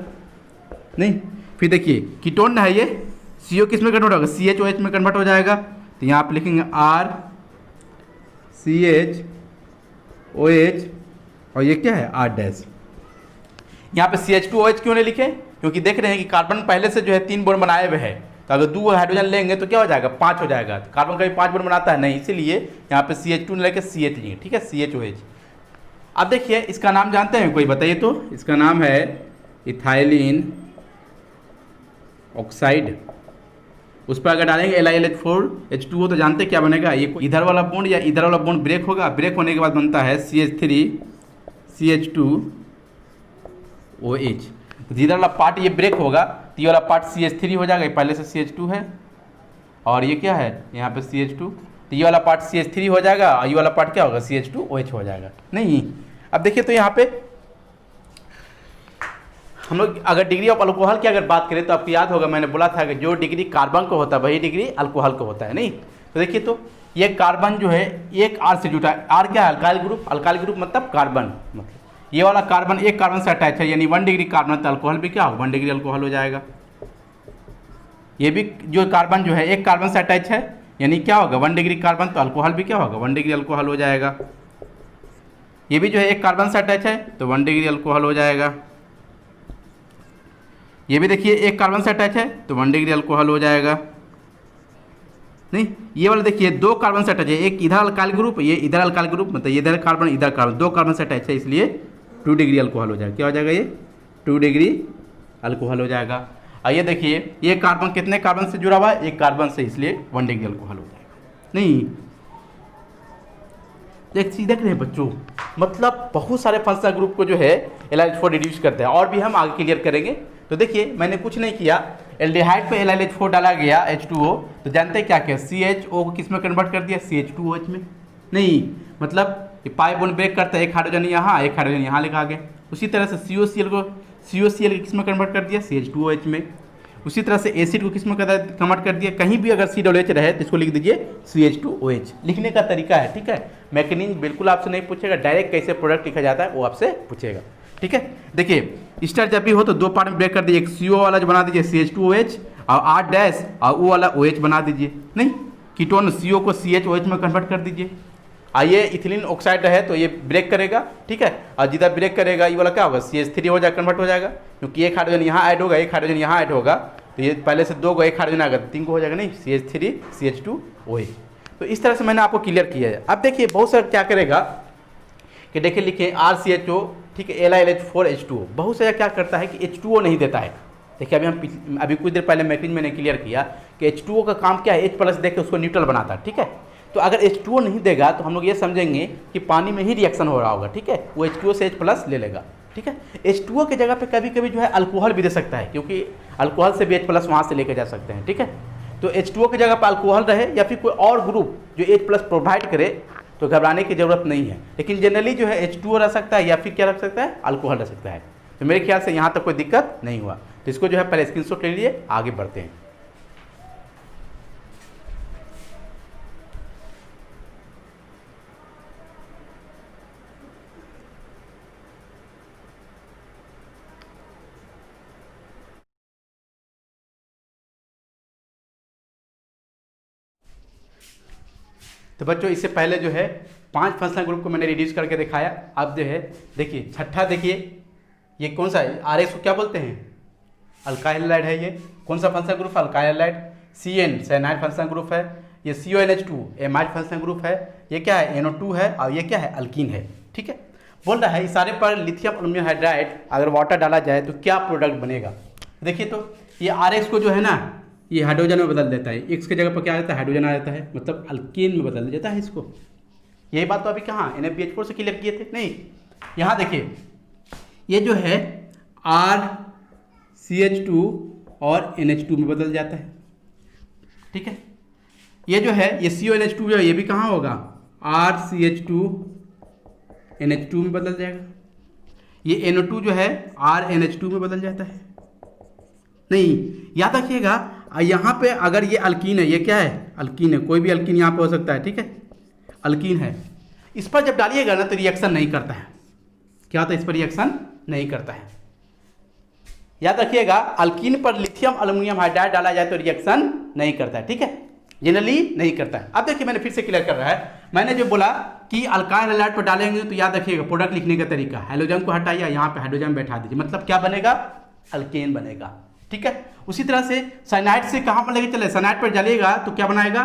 नहीं, फिर देखिए कीटोन है, ये CO किस में कन्वर्ट होगा, CHOH में कन्वर्ट हो जाएगा। तो यहाँ आप लिखेंगे RCHOH और ये क्या है, R-। यहाँ पे CH2OH क्यों नहीं लिखे, क्योंकि देख रहे हैं कि कार्बन पहले से जो है 3 बॉन्ड बनाए हुए हैं, तो अगर 2 हाइड्रोजन लेंगे तो क्या हो जाएगा, 5 हो जाएगा। तो कार्बन कभी 5 बॉन्ड बनाता है नहीं, इसीलिए यहाँ पे CH2 नहीं लेके CH लेंगे, ठीक है, CHOH। अब देखिए इसका नाम जानते हैं कोई, बताइए तो। इसका नाम है इथाइलिन ऑक्साइड। उस पर अगर डालेंगे LiLH4 H2O तो जानते क्या बनेगा, ये इधर वाला बॉन्ड या इधर वाला बॉन्ड ब्रेक होगा, ब्रेक होने के बाद बनता है CH3 CH2OH। तो इधर वाला पार्ट ये ब्रेक होगा तो ये वाला पार्ट CH3 हो जाएगा, पहले से CH2 है और ये क्या है यहाँ पे CH2, तो ये वाला पार्ट CH3 हो जाएगा और ये वाला पार्ट क्या होगा, CH2OH हो जाएगा। नहीं, अब देखिए तो यहाँ पे हम लोग अगर डिग्री ऑफ अल्कोहल की अगर बात करें तो आपको याद होगा मैंने बोला था कि जो डिग्री कार्बन को होता है वही डिग्री अल्कोहल को होता है। नहीं, तो देखिए तो ये कार्बन जो है एक R से जुटा है। R क्या है, अल्काइल ग्रुप। अल्काइल ग्रुप मतलब कार्बन, मतलब ये वाला कार्बन एक कार्बन से अटैच है, यानी 1 डिग्री कार्बन, तो अल्कोहल भी क्या होगा, 1 डिग्री अल्कोहल हो जाएगा। ये भी जो कार्बन जो है एक कार्बन से अटैच है, यानी क्या होगा, 1 डिग्री कार्बन, तो अल्कोहल भी क्या होगा, 1 डिग्री अल्कोहल हो जाएगा। ये भी जो है एक कार्बन से अटैच है तो 1 डिग्री अल्कोहल हो जाएगा। ये भी देखिए एक कार्बन से अटैच है तो 1 डिग्री अल्कोहल हो जाएगा। नहीं, ये वाला देखिए 2 कार्बन से अटैच है, एक इधर अल्काइल ग्रुप, ये इधर अल्काइल ग्रुप, मतलब इधर कार्बन इधर कार्बन, 2 कार्बन से अटैच है, इसलिए 2 डिग्री अल्कोहल हो जाएगा। क्या हो जाएगा ये, 2 डिग्री अल्कोहल हो जाएगा। और ये देखिए ये कार्बन कितने कार्बन से जुड़ा हुआ है, एक कार्बन से, इसलिए 1 डिग्री अल्कोहल हो जाएगा। नहीं एक चीज देख रहे हैं बच्चों, मतलब बहुत सारे फंक्शनल ग्रुप को जो है LiH4 रिड्यूस करते हैं, और भी हम आगे क्लियर करेंगे। तो देखिए मैंने कुछ नहीं किया, एल्डिहाइड पे LiH4 डाला गया H2O, तो जानते हैं क्या किया, CHO को किस में कन्वर्ट कर दिया, CH2OH में। नहीं मतलब ये पाई बॉन्ड ब्रेक करता है, एक हाइड्रोजन यहाँ एक हाइड्रोजन यहाँ लिखा गया। उसी तरह से COCl को COCl किस में कन्वर्ट कर दिया, CH2OH में। उसी तरह से एसिड को किस में कन्वर्ट कर दिया, कहीं भी अगर COOH रहे तो इसको लिख दीजिए CH2OH। लिखने का तरीका है, ठीक है। मैकेनिज्म बिल्कुल आपसे नहीं पूछेगा, डायरेक्ट कैसे प्रोडक्ट लिखा जाता है वो आपसे पूछेगा, ठीक है। देखिए स्टार जब भी हो तो 2 पार्ट में ब्रेक कर दीजिए, एक CO वाला जो बना दीजिए CH2OH और R डैश और O वाला OH बना दीजिए। नहीं कीटोन CO को CHOH में कन्वर्ट कर दीजिए। ये इथिलीन ऑक्साइड है तो ये ब्रेक करेगा, ठीक है। और जिधर ब्रेक करेगा ये वाला क्या होगा, CH3 हो जाएगा, कन्वर्ट हो जाएगा, क्योंकि एक हाइड्रोजन यहाँ ऐड होगा, एक हाइड्रोजन यहाँ ऐड होगा, तो ये पहले से 2 को एक हाइड्रोजन आएगा, 3 को हो जाएगा, नहीं CH3 CH2OH। तो इस तरह से मैंने आपको क्लियर किया है। अब देखिए बहुत सारा क्या करेगा कि देखिए लिखे RCHO, ठीक है, LiLH4 H2O। बहुत सारा क्या करता है कि H2O नहीं देता है। देखिए अभी कुछ देर पहले मैकेनिज्म मैंने क्लियर किया कि H2O का काम क्या है, H+ देख के उसको न्यूट्रल बनाता है, ठीक है। तो अगर H2O नहीं देगा तो हम लोग ये समझेंगे कि पानी में ही रिएक्शन हो रहा होगा, ठीक है। वो H2O से H+ ले लेगा, ठीक है। H2O के जगह पे कभी कभी जो है अल्कोहल भी दे सकता है, क्योंकि अल्कोहल से भी H+ वहाँ से लेके जा सकते हैं, ठीक है। तो H2O की जगह पर अल्कोहल रहे या फिर कोई और ग्रुप जो H+ प्रोवाइड करे तो घबराने की जरूरत नहीं है। लेकिन जनरली जो है H2O रह सकता है या फिर क्या रख सकता है, अल्कोहल रह सकता है। तो मेरे ख्याल से यहाँ तक कोई दिक्कत नहीं हुआ। तो इसको जो है पहले स्क्रीनशॉट ले लीजिए, आगे बढ़ते हैं। तो बच्चों इससे पहले जो है 5 फंक्शनल ग्रुप को मैंने रिड्यूस करके दिखाया। अब जो है देखिए छठा, देखिए ये कौन सा है, RX को क्या बोलते हैं, अल्काइल हैलाइड है। ये कौन सा फंक्शनल ग्रुप है, alkyl halide. CN cyanide functional group है। ये CONH2 एमाइड फंक्शनल ग्रुप है। ये क्या है, NO2 है, और ये क्या है, अल्कीन है, ठीक है। बोल रहा है इस सारे पर लिथियम एल्यूमिनियम हाइड्राइड अगर वाटर डाला जाए तो क्या प्रोडक्ट बनेगा। देखिए तो ये RX को जो है ना ये हाइड्रोजन में बदल देता है, X के जगह पर क्या आ जाता है, हाइड्रोजन आ जाता है, मतलब अल्कीन में बदल देता है इसको। यही बात तो अभी कहाँ NaBH4 से क्लियर किए थे। नहीं यहाँ देखिए ये जो है RCH2 और NH2 में बदल जाता है, ठीक है। ये जो है ये CONH2 जो है ये भी कहाँ होगा, RCH2 NH2 में बदल जाएगा। ये NO2 जो है RNH2 में बदल जाता है। नहीं याद रखिएगा यहाँ पे अगर ये अल्कीन है, ये क्या है, अल्कीन है, कोई भी अल्कीन यहाँ पे हो सकता है, ठीक है, अल्कीन है। इस पर जब डालिएगा ना तो रिएक्शन नहीं करता है। क्या होता है, इस पर रिएक्शन नहीं करता है। याद रखिएगा अल्कीन पर लिथियम एल्यूमिनियम हाइड्राइड डाला जाए तो रिएक्शन नहीं करता है, ठीक है, जनरली नहीं करता है। अब देखिए मैंने फिर से क्लियर कर रहा है, मैंने जो बोला कि अल्काइल हैलाइड पर डालेंगे तो याद रखिएगा प्रोडक्ट लिखने का तरीका, हाइड्रोजन को हटाइए, यहाँ पे हाइड्रोजन बैठा दीजिए, मतलब क्या बनेगा, अल्केन बनेगा, ठीक है। उसी तरह से साइनाइड से कहाँ पर लेके चले, साइनाइड पर डालिएगा तो क्या बनाएगा,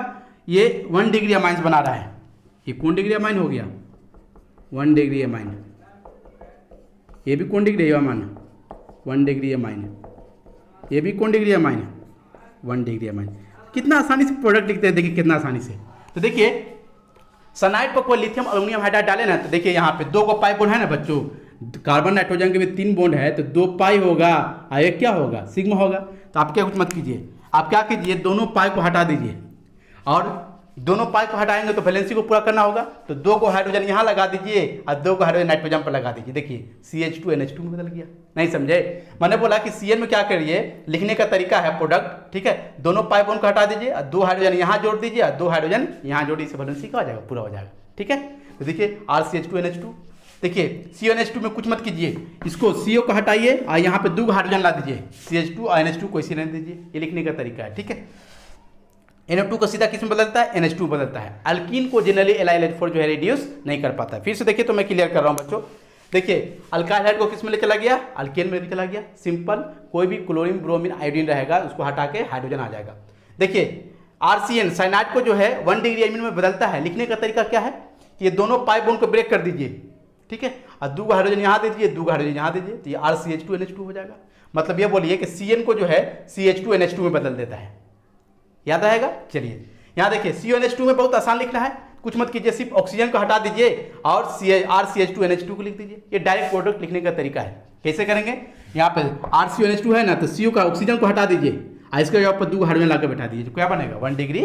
ये 1 डिग्री अमाइन बना रहा है। ये कौन डिग्री अमाइन हो गया, 1 डिग्री अमाइन। ये भी कौन डिग्री अमाइन, 1 डिग्री अमाइन। ये भी कौन डिग्री अमाइन, 1 डिग्री अमाइन। कितना आसानी से प्रोडक्ट लिखते हैं, देखिए कितना आसानी से। तो देखिए साइनाइड पर कोई लिथियम एल्यूमिनियम हाइड्राइड डाले ना तो देखिए यहाँ पे 2 को पाई बॉन्ड है ना बच्चों, कार्बन नाइट्रोजन के में 3 बॉन्ड है तो 2 पाई होगा और एक क्या होगा, सिग्मा होगा। तो आप क्या कुछ मत कीजिए, आप क्या कीजिए, दोनों पाई को हटा दीजिए, और दोनों पाई को हटाएंगे तो वैलेंसी को पूरा करना होगा, तो 2 को हाइड्रोजन यहाँ लगा दीजिए और 2 को हाइड्रोजन नाइट्रोजन पर लगा दीजिए। देखिए CH2 NH2 में बदल गया। नहीं समझे, मैंने बोला कि CN में क्या करिए, लिखने का तरीका है प्रोडक्ट, ठीक है। दोनों पाई बॉन्ड को हटा दीजिए और 2 हाइड्रोजन यहाँ जोड़ दीजिए और 2 हाइड्रोजन यहाँ जोड़िए, से वैलेंसी का हो जाएगा, पूरा हो जाएगा, ठीक है। तो देखिए RCH2 NH2, देखिए CONH2 में कुछ मत कीजिए, इसको CO को हटाइए और यहाँ पे 2 हाइड्रोजन ला दीजिए, CH2 और NH2 को इसी रहने दीजिए। ये लिखने का तरीका है, ठीक है। NO2 को सीधा किस में बदलता है, NH2 बदलता है। अल्कीन को जनरली LiLH4 जो है रिड्यूस नहीं कर पाता है। फिर से देखिए तो मैं क्लियर कर रहा हूँ बच्चों, देखिए अल्काइल हाइड्राइड को किस में ले चला गया, अल्केन में ले चला गया, सिंपल। कोई भी क्लोरीन ब्रोमीन आयोडीन रहेगा उसको हटा के हाइड्रोजन आ जाएगा। देखिए RCN साइनाइड को जो है 1 डिग्री अमीन में बदलता है। लिखने का तरीका क्या है कि ये दोनों पाई बॉन्ड को ब्रेक कर दीजिए, ठीक है। और 2 हाइड्रोजन यहाँ दे दीजिए, 2 हाइड्रोजन यहाँ दे दीजिए, तो ये RCH2NH2 हो जाएगा। मतलब ये बोलिए कि CN को जो है CH2NH2 में बदल देता है। याद आएगा? चलिए यहाँ देखिए CONH2 में बहुत आसान लिखना है, कुछ मत कीजिए, सिर्फ ऑक्सीजन को हटा दीजिए और RCH2NH2 को लिख दीजिए। ये डायरेक्ट प्रोडक्ट लिखने का तरीका है। कैसे करेंगे? यहाँ पे RCONH2 है ना, तो CO का ऑक्सीजन को हटा दीजिए और इसके जगह पर 2 हाइड्रोजन लाकर बैठा दीजिए, तो क्या बनेगा? 1 डिग्री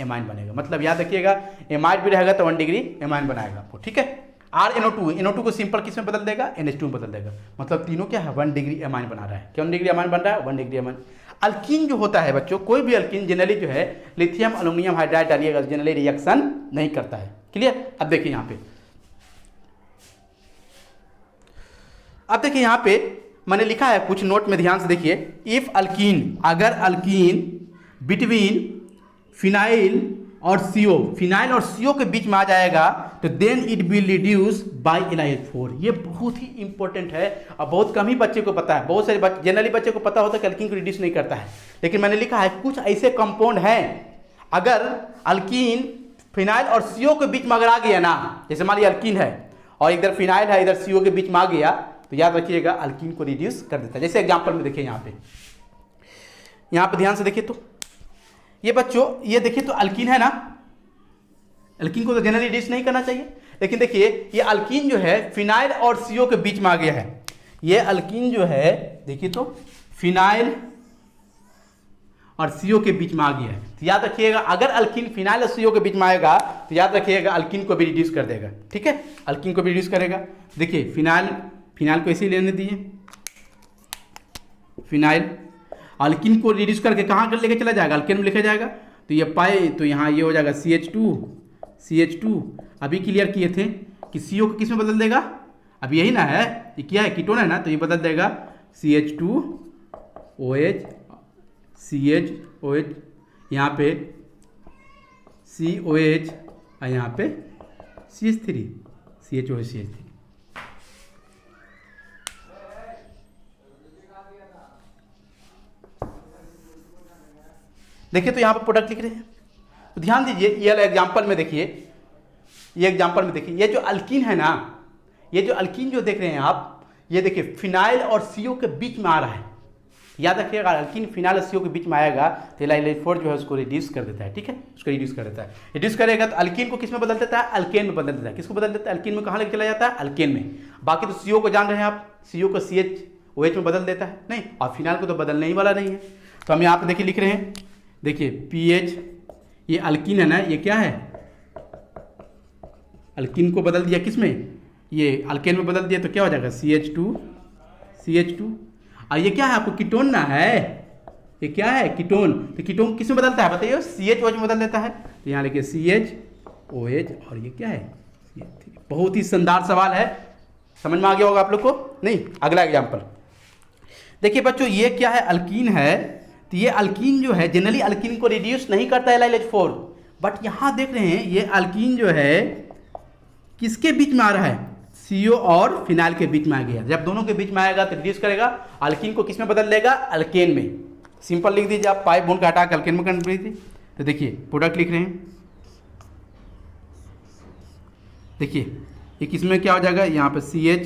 एमाइन बनेगा। मतलब याद रखिएगा एमाइड भी रहेगा तो 1 डिग्री एमाइन बनाएगा आपको, ठीक है। NO2 को सिंपल किस में बदल देगा? NH2 में बदल देगा। मतलब तीनों क्या है? 1 डिग्री एमाइन बना रहा है। क्या 1 डिग्री एमाइन बन रहा है? 1 डिग्री एमाइन। अल्कीन जो होता है बच्चों, कोई भी अल्कीन जनरली जो है लिथियम एल्यूमिनियम हाइड्राइड डालिएगा जनरली रिएक्शन नहीं करता है। क्लियर? अब देखिए यहाँ पे, अब देखिए यहाँ पे मैंने लिखा है कुछ नोट में, ध्यान से देखिए। इफ अल्कीन, अगर अल्कीन बिटवीन फिनाइल और CO, फिनाइल और CO के बीच में आ जाएगा तो then it will reduce by LiH4। ये बहुत ही इंपॉर्टेंट है और बहुत कम ही बच्चे को पता है। बहुत सारे जनरली बच्चे को पता होता है कि अल्कीन को रिड्यूस नहीं करता है, लेकिन मैंने लिखा है कुछ ऐसे कंपाउंड हैं, अगर अल्कीन फिनाइल और CO के बीच में अगर आ गया ना, जैसे मान लीजिए अल्कीन है और इधर फिनाइल है, इधर CO के बीच में आ गया, तो याद रखिएगा अल्कीन को रिड्यूस कर देता है। जैसे एग्जाम्पल में देखिए यहाँ पे ध्यान से देखिए, तो ये बच्चों ये देखिए तो अल्कीन है ना, अल्कीन को तो जनरली रिड्यूस नहीं करना चाहिए, लेकिन देखिए ये अल्कीन जो है फिनाइल और CO के बीच में आ गया है। ये अल्कीन जो है देखिए तो फिनाइल और CO के बीच में आ गया है, तो याद रखिएगा अगर अल्कीन फिनाइल और CO के बीच में आएगा तो याद रखिएगा अल्कीन को भी रिड्यूस कर देगा, ठीक है। अल्कीन को भी रिड्यूस करेगा। देखिए फिनाइल को इसी लेने दिए, फिनाइल अल्कीन को रिड्यूस करके कहाँ कर लेके चला जाएगा? अल्केन में लिखा जाएगा, तो ये पाए तो यहाँ ये हो जाएगा CH2। अभी क्लियर किए थे कि CO को किस में बदल देगा? अब यही ना है, ये क्या है? कीटोन है ना, तो ये बदल देगा CH2OH, CHOH, यहाँ पे COH और यहाँ पे CH3, CHOH CH3। देखिए तो यहाँ पर प्रोडक्ट लिख रहे हैं, तो ध्यान दीजिए ये एग्जांपल में देखिए, ये एग्जांपल में देखिए, ये जो अल्कीन है ना, ये जो अल्कीन जो देख रहे हैं आप, ये देखिए फिनाइल और CO के बीच में आ रहा है। याद रखिएगा अल्कीन फिनाइल और CO के बीच में आएगा तो LiH4 जो है उसको रिड्यूस कर देता है, ठीक है, उसको रिड्यूस कर देता है। रिड्यूस करेगा तो अल्कीन को किस में बदल देता है? अल्केन में बदल देता है। किसको बदल देता है? अल्कीन में कहाँ लेके चला जाता है? अल्केन में। बाकी तो CO को जान रहे हैं आप, CO को CHOH में बदल देता है नहीं, और फिनाइल को तो बदलने ही वाला नहीं है। तो हम यहाँ पे देखिए लिख रहे हैं, देखिए PH, ये अल्कीन है ना, ये क्या है? अल्कीन को बदल दिया किस में? ये अल्केन में बदल दिया, तो क्या हो जाएगा? CH2। और ये क्या है? आपको कीटोन ना है, ये क्या है? कीटोन। तो कीटोन किस में बदलता है बताइए? CHOH में बदल देता है। तो यहाँ लिखिए CHOH और ये क्या है? CH3। बहुत ही शानदार सवाल है, समझ में आ गया होगा आप लोग को? नहीं। अगला एग्जाम्पल देखिए बच्चों, ये क्या है? अल्कीन है, तो ये अल्कीन जो है जनरली अल्कीन को रिड्यूस नहीं करता है LiH4, बट यहाँ देख रहे हैं ये अल्कीन जो है किसके बीच में आ रहा है? CO और फिनाइल के बीच में आ गया। जब दोनों के बीच में आएगा तो रिड्यूस करेगा, अल्कीन को किस में बदल देगा? अल्केन में। सिंपल लिख दीजिए आप, पाइप बोन का हटा कर अल्केन में कन्वर्ट कीजिए। तो देखिए प्रोडक्ट लिख रहे हैं, देखिए ये किस में क्या हो जाएगा? यहाँ पे CH,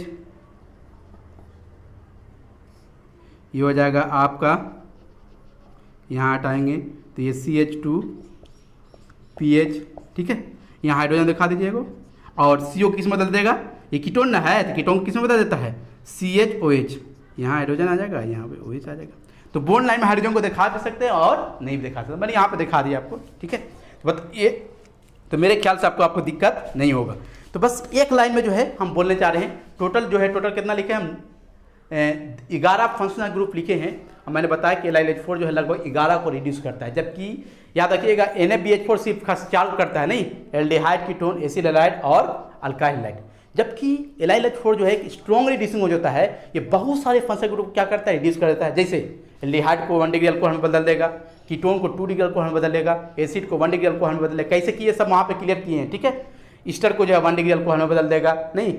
ये हो जाएगा आपका, यहाँ हटाएंगे तो ये CH2PH, ठीक है। यहाँ हाइड्रोजन दिखा दीजिएगा और CO किस में बदल देगा? ये कीटोन ना है, तो कीटोन किस में बदल देता है? CHOH। यहाँ हाइड्रोजन आ जाएगा, यहाँ पे OH आ जाएगा। तो बोन लाइन में हाइड्रोजन को दिखा दे सकते हैं और नहीं भी दिखा सकते, मैंने यहाँ पे दिखा दिया आपको, ठीक है। बस ये तो मेरे ख्याल से आपको दिक्कत नहीं होगा। तो बस एक लाइन में जो है हम बोलने चाह रहे हैं, टोटल कितना लिखे हम? 11 फंक्शनल ग्रुप लिखे हैं। मैंने बताया कि LiH4 जो है लगभग 11 को रिड्यूस करता है, जबकि याद रखिएगा NaBH4 सिर्फ 4 करता है, नहीं, एल्डिहाइड, कीटोन, एसिड हैलाइड और अल्काइल हैलाइड। जबकि LiH4 जो है स्ट्रॉन्ग रिड्यूसिंग हो जाता है, ये बहुत सारे फंक्शनल ग्रुप क्या करता है? रिड्यूस कर देता है। जैसे एल्डिहाइड को 1 डिग्री अल्कोहल में बदल देगा, कीटोन को 2 डिग्री अल्कोहल में बदल देगा, एसिड को 1 डिग्री अल्कोहल में बदल देगा। कैसे किए सब वहाँ पे क्लियर किए हैं, ठीक है। ईस्टर को जो है 1 डिग्री अल्कोहल में बदल देगा, नहीं,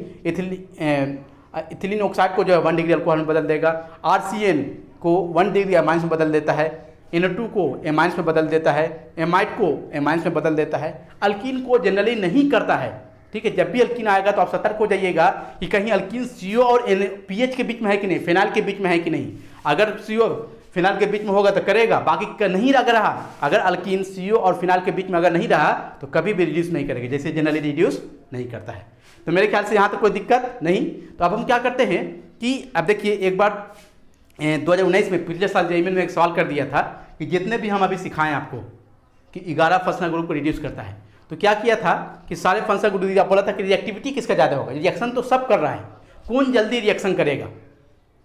इथिलीन ऑक्साइड को जो है 1 डिग्री अल्कोहल में बदल देगा, RCN को 1 डिग्री एमाइंस में बदल देता है, NO2 को एमाइंस में बदल देता है, एमाइड को एमाइंस में बदल देता है। अल्कीन को जनरली नहीं करता है, ठीक है, जब भी अल्कीन आएगा तो आप सतर्क हो जाइएगा कि कहीं अल्कीन CO और पीएच के बीच में है कि नहीं, फिनाइल के बीच में है कि नहीं। अगर CO फिनाइल के बीच में होगा तो करेगा, बाकी का नहीं लग रहा। अगर अल्कीन CO और फिनाइल के बीच में अगर नहीं रहा तो कभी भी रिड्यूस नहीं करेगा, जैसे जनरली रिड्यूस नहीं करता है। तो मेरे ख्याल से यहाँ तक कोई दिक्कत नहीं। तो अब हम क्या करते हैं कि अब देखिए, एक बार 2019 में पिछले साल JEE में एक सवाल कर दिया था कि जितने भी हम अभी सिखाएं आपको कि 11 फंक्शनल ग्रुप को रिड्यूस करता है, तो क्या किया था कि सारे फंक्शनल ग्रुप दिया, बोला था कि रिएक्टिविटी किसका ज़्यादा होगा। रिएक्शन तो सब कर रहा है, कौन जल्दी रिएक्शन करेगा,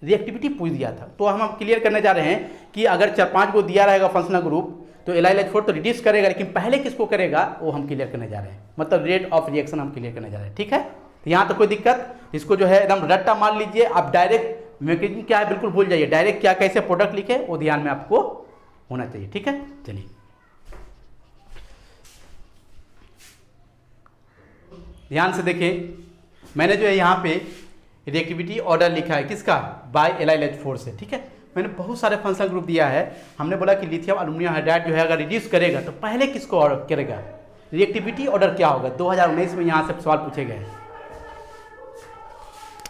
रिएक्टिविटी पूछ दिया था। तो हम क्लियर करने जा रहे हैं कि अगर 4-5 को दिया रहेगा फंक्शनल ग्रुप तो LiLH4 तो रिड्यूस करेगा, लेकिन पहले किसको करेगा वो हम क्लियर करने जा रहे हैं, मतलब रेट ऑफ रिएक्शन हम क्लियर करने जा रहे हैं। ठीक है, तो यहाँ तो कोई दिक्कत, इसको जो है एकदम रट्टा मान लीजिए। आप डायरेक्ट मैकेनिज्म क्या है बिल्कुल भूल जाइए, डायरेक्ट क्या कैसे प्रोडक्ट लिखे वो ध्यान में आपको होना चाहिए। ठीक है, चलिए ध्यान से देखिए, मैंने जो है यहाँ पे रिएक्टिविटी ऑर्डर लिखा है किसका, बाय LiLH4 से। ठीक है, मैंने बहुत सारे फंक्शनल ग्रुप दिया है। हमने बोला कि लिथियम एल्युमिनियम हाइड्राइड जो है अगर रिड्यूस करेगा तो पहले किसको ऑर्डर करेगा, रिएक्टिविटी ऑर्डर क्या होगा। 2019 में यहाँ से सवाल पूछे गए।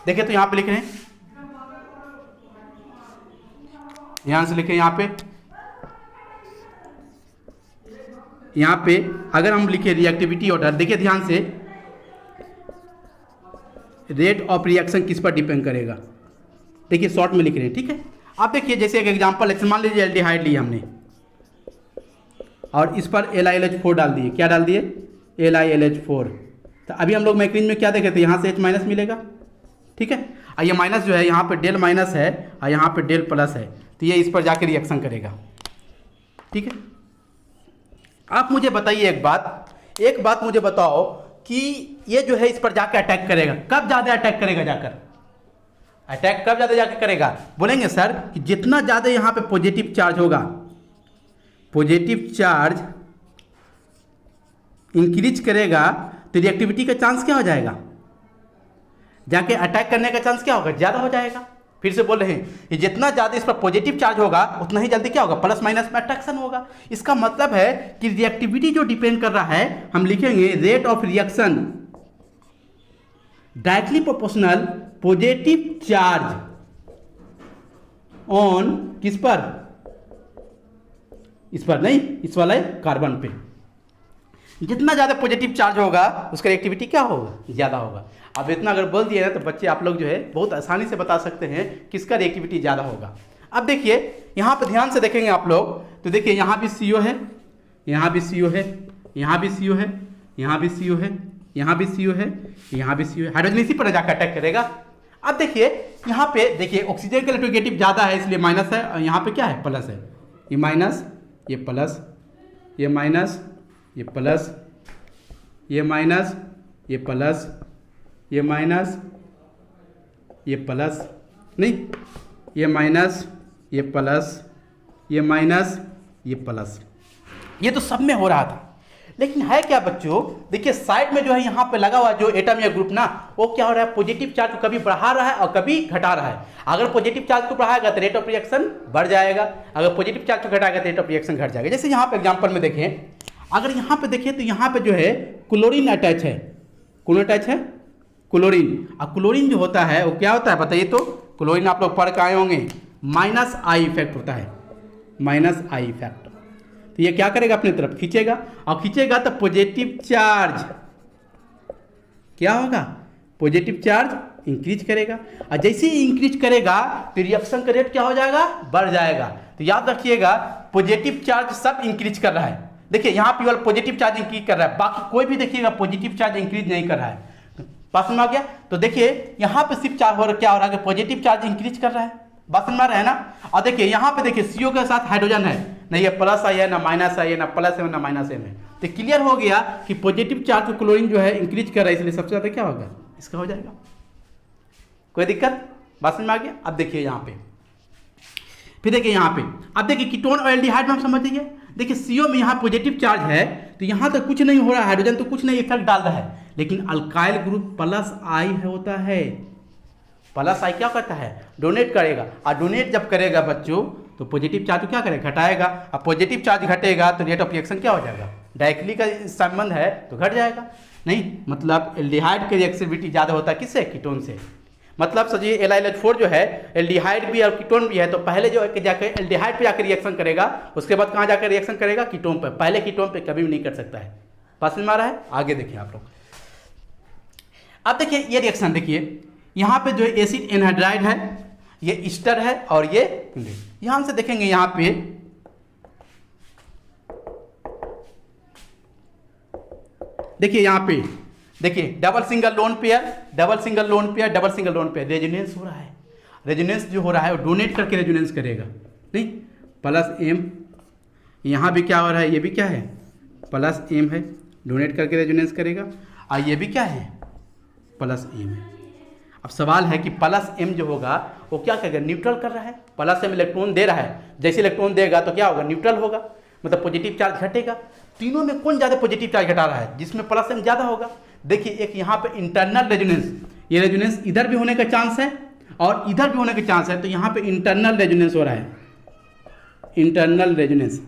देखिए तो यहाँ पे लिख रहे हैं, ध्यान से लिखे यहाँ पे अगर हम लिखे रिएक्टिविटी ऑर्डर, देखिए ध्यान से, रेट ऑफ रिएक्शन किस पर डिपेंड करेगा। देखिए शॉर्ट में लिख रहे हैं। ठीक है, आप देखिए जैसे एक एग्जांपल मान लीजिए एल्डिहाइड लिए हमने और इस पर LiLH4 डाल दिए। क्या डाल दिए, LiLH4। तो अभी हम लोग मैकेनिज्म में क्या देखे थे, यहाँ से H- मिलेगा। ठीक है, और ये माइनस जो है यहाँ पे डेल माइनस है और यहाँ पे डेल प्लस है, तो ये इस पर जाके रिएक्शन करेगा। ठीक है, आप मुझे बताइए एक बात मुझे बताओ कि ये जो है इस पर जाकर अटैक करेगा, कब ज़्यादा अटैक करेगा, अटैक कब ज़्यादा जाकर करेगा। बोलेंगे सर कि जितना ज़्यादा यहाँ पे पॉजिटिव चार्ज होगा, पॉजिटिव चार्ज इंक्रीज करेगा तो रिएक्टिविटी का चांस क्या हो जाएगा, जाके अटैक करने का चांस क्या होगा, ज़्यादा हो जाएगा। फिर से बोल रहे हैं कि जितना ज़्यादा इस पर पॉजिटिव चार्ज होगा उतना ही जल्दी क्या होगा, प्लस माइनस में अट्रैक्शन होगा। इसका मतलब है कि रिएक्टिविटी जो डिपेंड कर रहा है, हम लिखेंगे rate of reaction directly proportional positive charge on किस पर, इस पर नहीं, इस वाले कार्बन पे। जितना ज़्यादा पॉजिटिव चार्ज होगा उसका रिएक्टिविटी क्या होगा, ज़्यादा होगा। अब इतना अगर बोल दिया ना तो बच्चे आप लोग जो है बहुत आसानी से बता सकते हैं किसका रिएक्टिविटी ज़्यादा होगा। अब देखिए यहाँ पे ध्यान से देखेंगे आप लोग, तो देखिए यहाँ भी CO है, यहाँ भी CO है, यहाँ भी CO है, यहाँ भी CO है, यहाँ भी CO है, यहाँ भी CO है। हाइड्रोजन इसी पर जाकर अटैक करेगा। अब देखिए यहाँ पे देखिए ऑक्सीजन का इलेक्ट्रोनेगेटिव ज़्यादा है इसलिए माइनस है, और यहाँ पे क्या है, प्लस है। ये माइनस, ये प्लस, ये माइनस, ये प्लस, ये माइनस, ये प्लस, ये माइनस, ये प्लस, नहीं, ये माइनस, ये प्लस, ये माइनस, ये प्लस, ये तो सब में हो रहा था। लेकिन है क्या बच्चों, देखिए साइड में जो है यहाँ पे लगा हुआ जो एटम या ग्रुप ना, वो क्या हो रहा है, पॉजिटिव चार्ज को कभी बढ़ा रहा है और कभी घटा रहा है। अगर पॉजिटिव चार्ज को बढ़ाएगा तो रेट ऑफ रिएक्शन बढ़ जाएगा, अगर पॉजिटिव चार्ज को घटाएगा तो रेट ऑफ रिएक्शन घट जाएगा। जैसे यहाँ पे एग्जाम्पल में देखें, अगर यहाँ पे देखिए तो यहाँ पे जो है क्लोरीन अटैच है, कौन अटैच है, क्लोरीन। और क्लोरीन जो होता है वो क्या होता है बताइए, तो क्लोरीन आप लोग पढ़ के आए होंगे, माइनस आई इफेक्ट होता है, माइनस आई इफेक्ट। तो ये क्या करेगा, अपनी तरफ खींचेगा, और खींचेगा तो पॉजिटिव चार्ज क्या होगा, पॉजिटिव चार्ज इंक्रीज करेगा, और जैसे ही इंक्रीज करेगा तो रिएक्शन का रेट क्या हो जाएगा, बढ़ जाएगा। तो याद रखिएगा पॉजिटिव चार्ज सब इंक्रीज कर रहा है। देखिए यहाँ पे वाला पॉजिटिव चार्ज इंक्रीज कर रहा है, बाकी कोई भी देखिएगा पॉजिटिव चार्ज इंक्रीज नहीं कर रहा है। बात समझ में आ गया। तो देखिए यहाँ पे सिर्फ क्या हो रहा है, पॉजिटिव चार्ज इंक्रीज कर रहा है, बात समझ में आ रहा है ना। और देखिए यहाँ पे देखिए CO के साथ हाइड्रोजन है, ना ये प्लस आई है, ना माइनस आई है, ना प्लस है, ना माइनस एम है। तो क्लियर हो गया कि पॉजिटिव चार्ज को क्लोरीन जो है इंक्रीज कर रहा है, इसलिए सबसे ज्यादा क्या होगा, इसका हो जाएगा। कोई दिक्कत, बात समझ में आ गया। अब देखिए यहाँ पे, फिर देखिए यहाँ पे, अब देखिए कीटोन और एल्डिहाइड में हम समझ लीजिए, देखिए CO में यहाँ पॉजिटिव चार्ज है तो यहाँ तो कुछ नहीं हो रहा है, हाइड्रोजन तो कुछ नहीं इफेक्ट डाल रहा है, लेकिन अल्काइल ग्रुप प्लस आई होता है। प्लस आई क्या करता है, डोनेट करेगा, और डोनेट जब करेगा बच्चों तो पॉजिटिव चार्ज क्या करेगा, घटाएगा, और पॉजिटिव चार्ज घटेगा तो रेट ऑफ रिएक्शन क्या हो जाएगा, डायरेक्टली का संबंध है तो घट जाएगा। नहीं, मतलब एल्डिहाइड की रिएक्टिविटी ज़्यादा होता है किससे? कीटोन से। मतलब सोचिए LiLH4 जो है एल्डिहाइड भी और कीटोन भी है, तो पहले जो है कि जाकर एल्डिहाइड पे जाकर रिएक्शन करेगा, उसके बाद कहाँ जाकर रिएक्शन करेगा? कीटोन पर। पहले कीटोन पे कभी भी नहीं कर सकता है। बात समझ में आ रहा है? आगे देखिए आप लोग। अब देखिए ये रिएक्शन देखिए, यहाँ पे जो एसिड एनहाइड्राइड है, ये ईस्टर है और ये ध्यान से देखेंगे यहाँ पे देखिए, यहाँ पे देखिए double single lone pair, double single lone pair, double single lone pair, resonance हो रहा है। रेजोनेंस जो हो रहा है वो डोनेट करके रेजोनेंस करेगा, नहीं प्लस एम, यहाँ भी क्या हो रहा है? ये भी क्या है? प्लस एम है, डोनेट करके रेजोनेंस करेगा। और ये भी क्या है? प्लस एम है। अब सवाल है कि प्लस एम जो होगा वो क्या करेगा? न्यूट्रल कर रहा है। प्लस एम इलेक्ट्रॉन दे रहा है, जैसे इलेक्ट्रॉन देगा तो क्या होगा? न्यूट्रल होगा, मतलब पॉजिटिव चार्ज घटेगा। तीनों में कौन ज़्यादा पॉजिटिव चार्ज घटा रहा है? जिसमें प्लस एम ज़्यादा होगा। देखिए एक यहाँ पे इंटरनल रेजोनेंस, ये रेजोनेंस इधर भी होने का चांस है और इधर भी होने का चांस है, तो यहाँ पे इंटरनल रेजोनेंस हो रहा है। इंटरनल रेजोनेंस,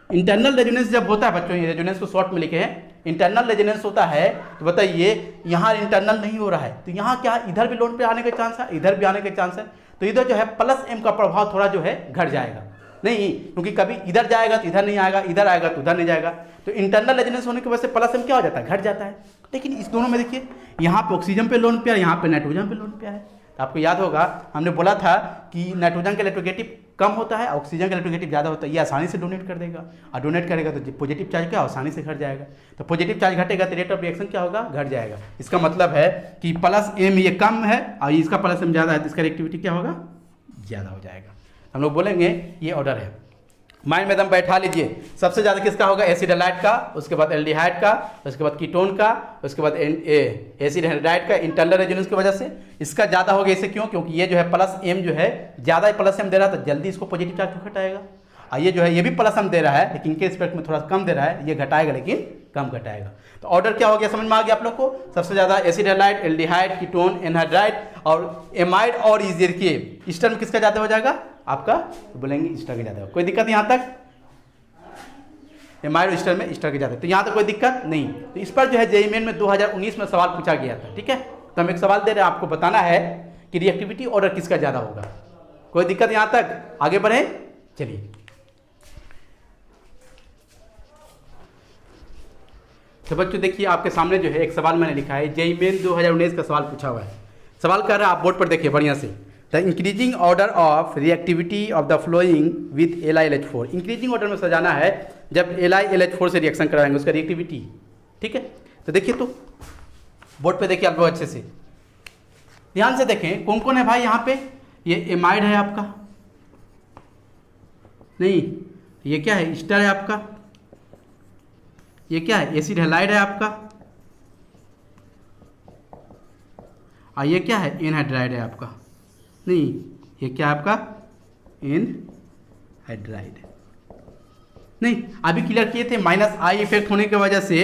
इंटरनल रेजोनेंस जब होता है बच्चों, ये रेजोनेंस को शॉर्ट में लिखे हैं, इंटरनल रेजोनेंस होता है तो बताइए यहाँ इंटरनल नहीं हो रहा है, तो यहाँ क्या इधर भी लोन पे आने का चांस है, इधर भी आने का चांस है, तो इधर जो है प्लस एम का प्रभाव थोड़ा जो है घट जाएगा। नहीं, क्योंकि कभी इधर जाएगा तो इधर नहीं आएगा, इधर आएगा तो उधर नहीं जाएगा, तो इंटरनल रेजोनेंस होने की वजह से प्लस एम क्या हो जाता है? घट जाता है। लेकिन इस दोनों में देखिए, यहाँ पे ऑक्सीजन पे लोन पेयर, यहाँ पे नाइट्रोजन पे लोन पेयर है। तो आपको याद होगा हमने बोला था कि नाइट्रोजन का इलेक्ट्रोनेगेटिव कम होता है, ऑक्सीजन का इलेक्ट्रोनेगेटिव ज़्यादा होता है। ये आसानी से डोनेट कर देगा, और डोनेट करेगा तो पॉजिटिव चार्ज क्या आसानी से घट जाएगा। तो पॉजिटिव चार्ज घटेगा तो रेट ऑफ रिएक्शन क्या होगा? घट जाएगा। इसका मतलब है कि प्लस एम ये कम है और इसका प्लस एम ज़्यादा है, तो इसका रिएक्टिविटी क्या होगा? ज़्यादा हो जाएगा। हम लोग बोलेंगे ये ऑर्डर है। माइंड में एकदम बैठा लीजिए, सबसे ज़्यादा किसका होगा? एसिड हैलाइड का, उसके बाद एल्डिहाइड का, उसके बाद कीटोन का, उसके बाद एसिड हैलाइड का इंटरनल रेजोनेंस की वजह से इसका ज़्यादा हो गया। इसे क्यों? क्योंकि ये जो है प्लस एम जो है ज़्यादा प्लस एम दे रहा है, तो जल्दी इसको पॉजिटिव चार्ज क्यों घटाएगा? और ये जो है ये भी प्लस एम दे रहा है, लेकिन इनके रिस्पेक्ट में थोड़ा कम दे रहा है, ये घटाएगा लेकिन कम घटाएगा। तो ऑर्डर क्या हो गया? समझ में आ गया आप लोग को? सबसे ज़्यादा acid halide, aldehyde, ketone, anhydride और एमाइड और इस देखिए ईस्टर में किसका ज़्यादा हो जाएगा आपका? तो बोलेंगे ईस्टर का ज़्यादा हो। कोई दिक्कत यहाँ तक? एमाइड और ईस्टर में ईस्टर के ज़्यादा, तो यहाँ तो कोई दिक्कत नहीं। तो इस पर जो है जेईई मेन में 2019 में सवाल पूछा गया था, ठीक है। तो हम एक सवाल दे रहे हैं, आपको बताना है कि रिएक्टिविटी ऑर्डर किसका ज़्यादा होगा। कोई दिक्कत यहाँ तक? आगे बढ़े, चलिए। तो बच्चों देखिए आपके सामने जो है एक सवाल मैंने लिखा है, जेईई मेन 2019 का सवाल पूछा हुआ है। सवाल कर रहा है, आप बोर्ड पर देखिए बढ़िया से। The increasing order of reactivity of the flowing with LiLH4। Increasing order में सजाना है जब LiLH4 से रिएक्शन कराएंगे उसका रिएक्टिविटी, ठीक है। तो देखिए, तो बोर्ड पे देखिए आप लोग अच्छे से ध्यान से देखें, कौन कौन है भाई यहाँ पे? ये एमाइड है आपका, नहीं ये क्या है? ईस्टर है आपका। ये क्या है? एसिड हैलाइड है आपका। और ये क्या है? एनहाइड्राइड है आपका। नहीं, ये क्या है आपका? एनहाइड्राइड। नहीं, अभी क्लियर किए थे, माइनस आई इफेक्ट होने की वजह से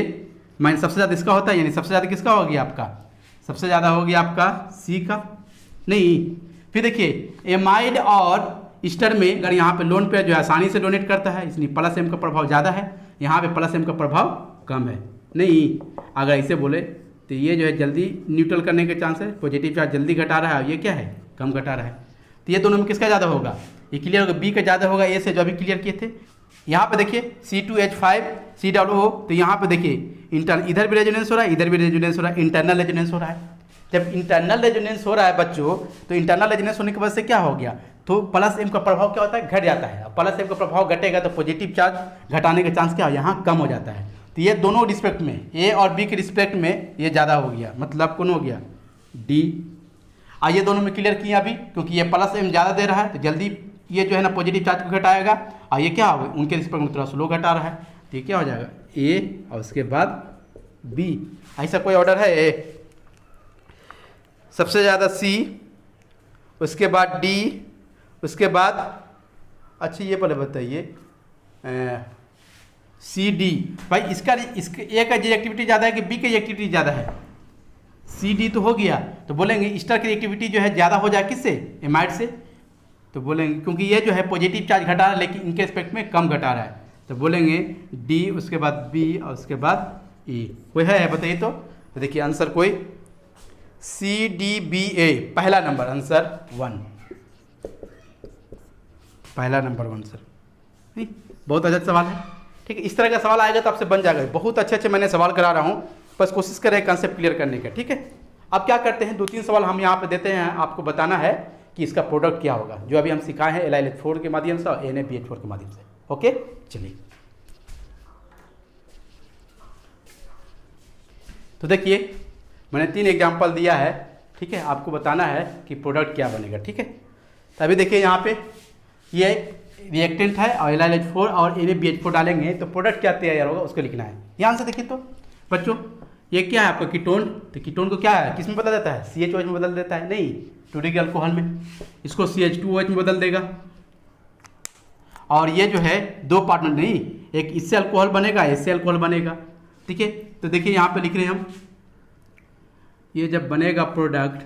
माइनस सबसे ज़्यादा इसका होता है, यानी सबसे ज़्यादा किसका हो गया आपका? सबसे ज़्यादा हो गया आपका सी का। नहीं, फिर देखिए एमाइड और ईस्टर में अगर यहाँ पे लोन पेयर जो है आसानी से डोनेट करता है, इसलिए प्लस एम का प्रभाव ज़्यादा है, यहाँ पे प्लस एम का प्रभाव कम है। नहीं, अगर ऐसे बोले तो ये जो है जल्दी न्यूट्रल करने के चांस है, पॉजिटिव चार्ज जल्दी घटा रहा है, और ये क्या है? कम घटा रहा है। तो ये दोनों में किसका ज़्यादा होगा? ये क्लियर होगा, बी का ज़्यादा होगा ए से, जो अभी क्लियर किए थे। यहाँ पे देखिए C2H5 COO, तो यहाँ पे देखिए इधर भी रेजोनेंस हो रहा है, इधर भी रेजोनेंस हो रहा है, इंटरनल रेजोनेंस हो रहा है। जब इंटरनल रेजोनेंस हो रहा है बच्चों, तो इंटरनल रेजोनेंस होने की वजह से क्या हो गया? तो प्लस एम का प्रभाव क्या होता है? घट जाता है। प्लस एम का प्रभाव घटेगा तो पॉजिटिव चार्ज घटाने का चांस क्या यहाँ कम हो जाता है। तो ये दोनों रिस्पेक्ट में, ए और बी के रिस्पेक्ट में ये ज़्यादा हो गया, मतलब कौन हो गया? डी। ये दोनों में क्लियर किया अभी, क्योंकि ये प्लस एम ज़्यादा दे रहा है तो जल्दी ये जो है ना पॉजिटिव चार्ज को घटाएगा, और ये क्या होगा? उनके रिस्पेक्ट में थोड़ा स्लो घटा रहा है, तो ये क्या हो जाएगा? ए और उसके बाद बी। ऐसा कोई ऑर्डर है? ए सबसे ज़्यादा सी, उसके बाद डी, उसके बाद अच्छा ये पहले बताइए सी डी। भाई इसका ए का रिएक्टिविटी ज़्यादा है कि बी की रिएक्टिविटी ज़्यादा है? सी डी तो हो गया, तो बोलेंगे ईस्टर की रिएक्टिविटी जो है ज़्यादा हो जाए किससे? एमाइड से। तो बोलेंगे क्योंकि ये जो है पॉजिटिव चार्ज घटा रहा है लेकिन इनके रिस्पेक्ट में कम घटा रहा है, तो बोलेंगे डी, उसके बाद बी और उसके बाद ई कोई है बताइए तो देखिए आंसर कोई CDBA पहला नंबर आंसर 1, पहला नंबर 1 सर। नहीं बहुत अच्छा सवाल है। ठीक है, इस तरह का सवाल आएगा तो आपसे बन जाएगा। बहुत अच्छे अच्छे मैंने सवाल करा रहा हूँ, बस कोशिश करें कंसेप्ट क्लियर करने का। ठीक है, अब क्या करते हैं 2-3 सवाल हम यहाँ पे देते हैं, आपको बताना है कि इसका प्रोडक्ट क्या होगा, जो अभी हम सिखाए हैं LiLH4 के माध्यम से और NaBH4 के माध्यम से। ओके चलिए, तो देखिए मैंने 3 एग्जाम्पल दिया है। ठीक है, आपको बताना है कि प्रोडक्ट क्या बनेगा। ठीक है, तो अभी देखिए यहाँ पे ये रिएक्टेंट है और LiLH4 और NaBH4 डालेंगे तो प्रोडक्ट क्या तैयार होगा उसको लिखना है। ध्यान से देखिए तो बच्चों, ये क्या है आपका कीटोन, तो कीटोन को क्या है किस में बदल देता है, CHOH में बदल देता है, नहीं 2 डिग्री अल्कोहल में, इसको CH2OH में बदल देगा। और ये जो है 2 पार्टनर नहीं, एक इससे अल्कोहल बनेगा, इससे अल्कोहल बनेगा। ठीक है, तो देखिए यहाँ पे लिख रहे हैं हम, ये जब बनेगा प्रोडक्ट,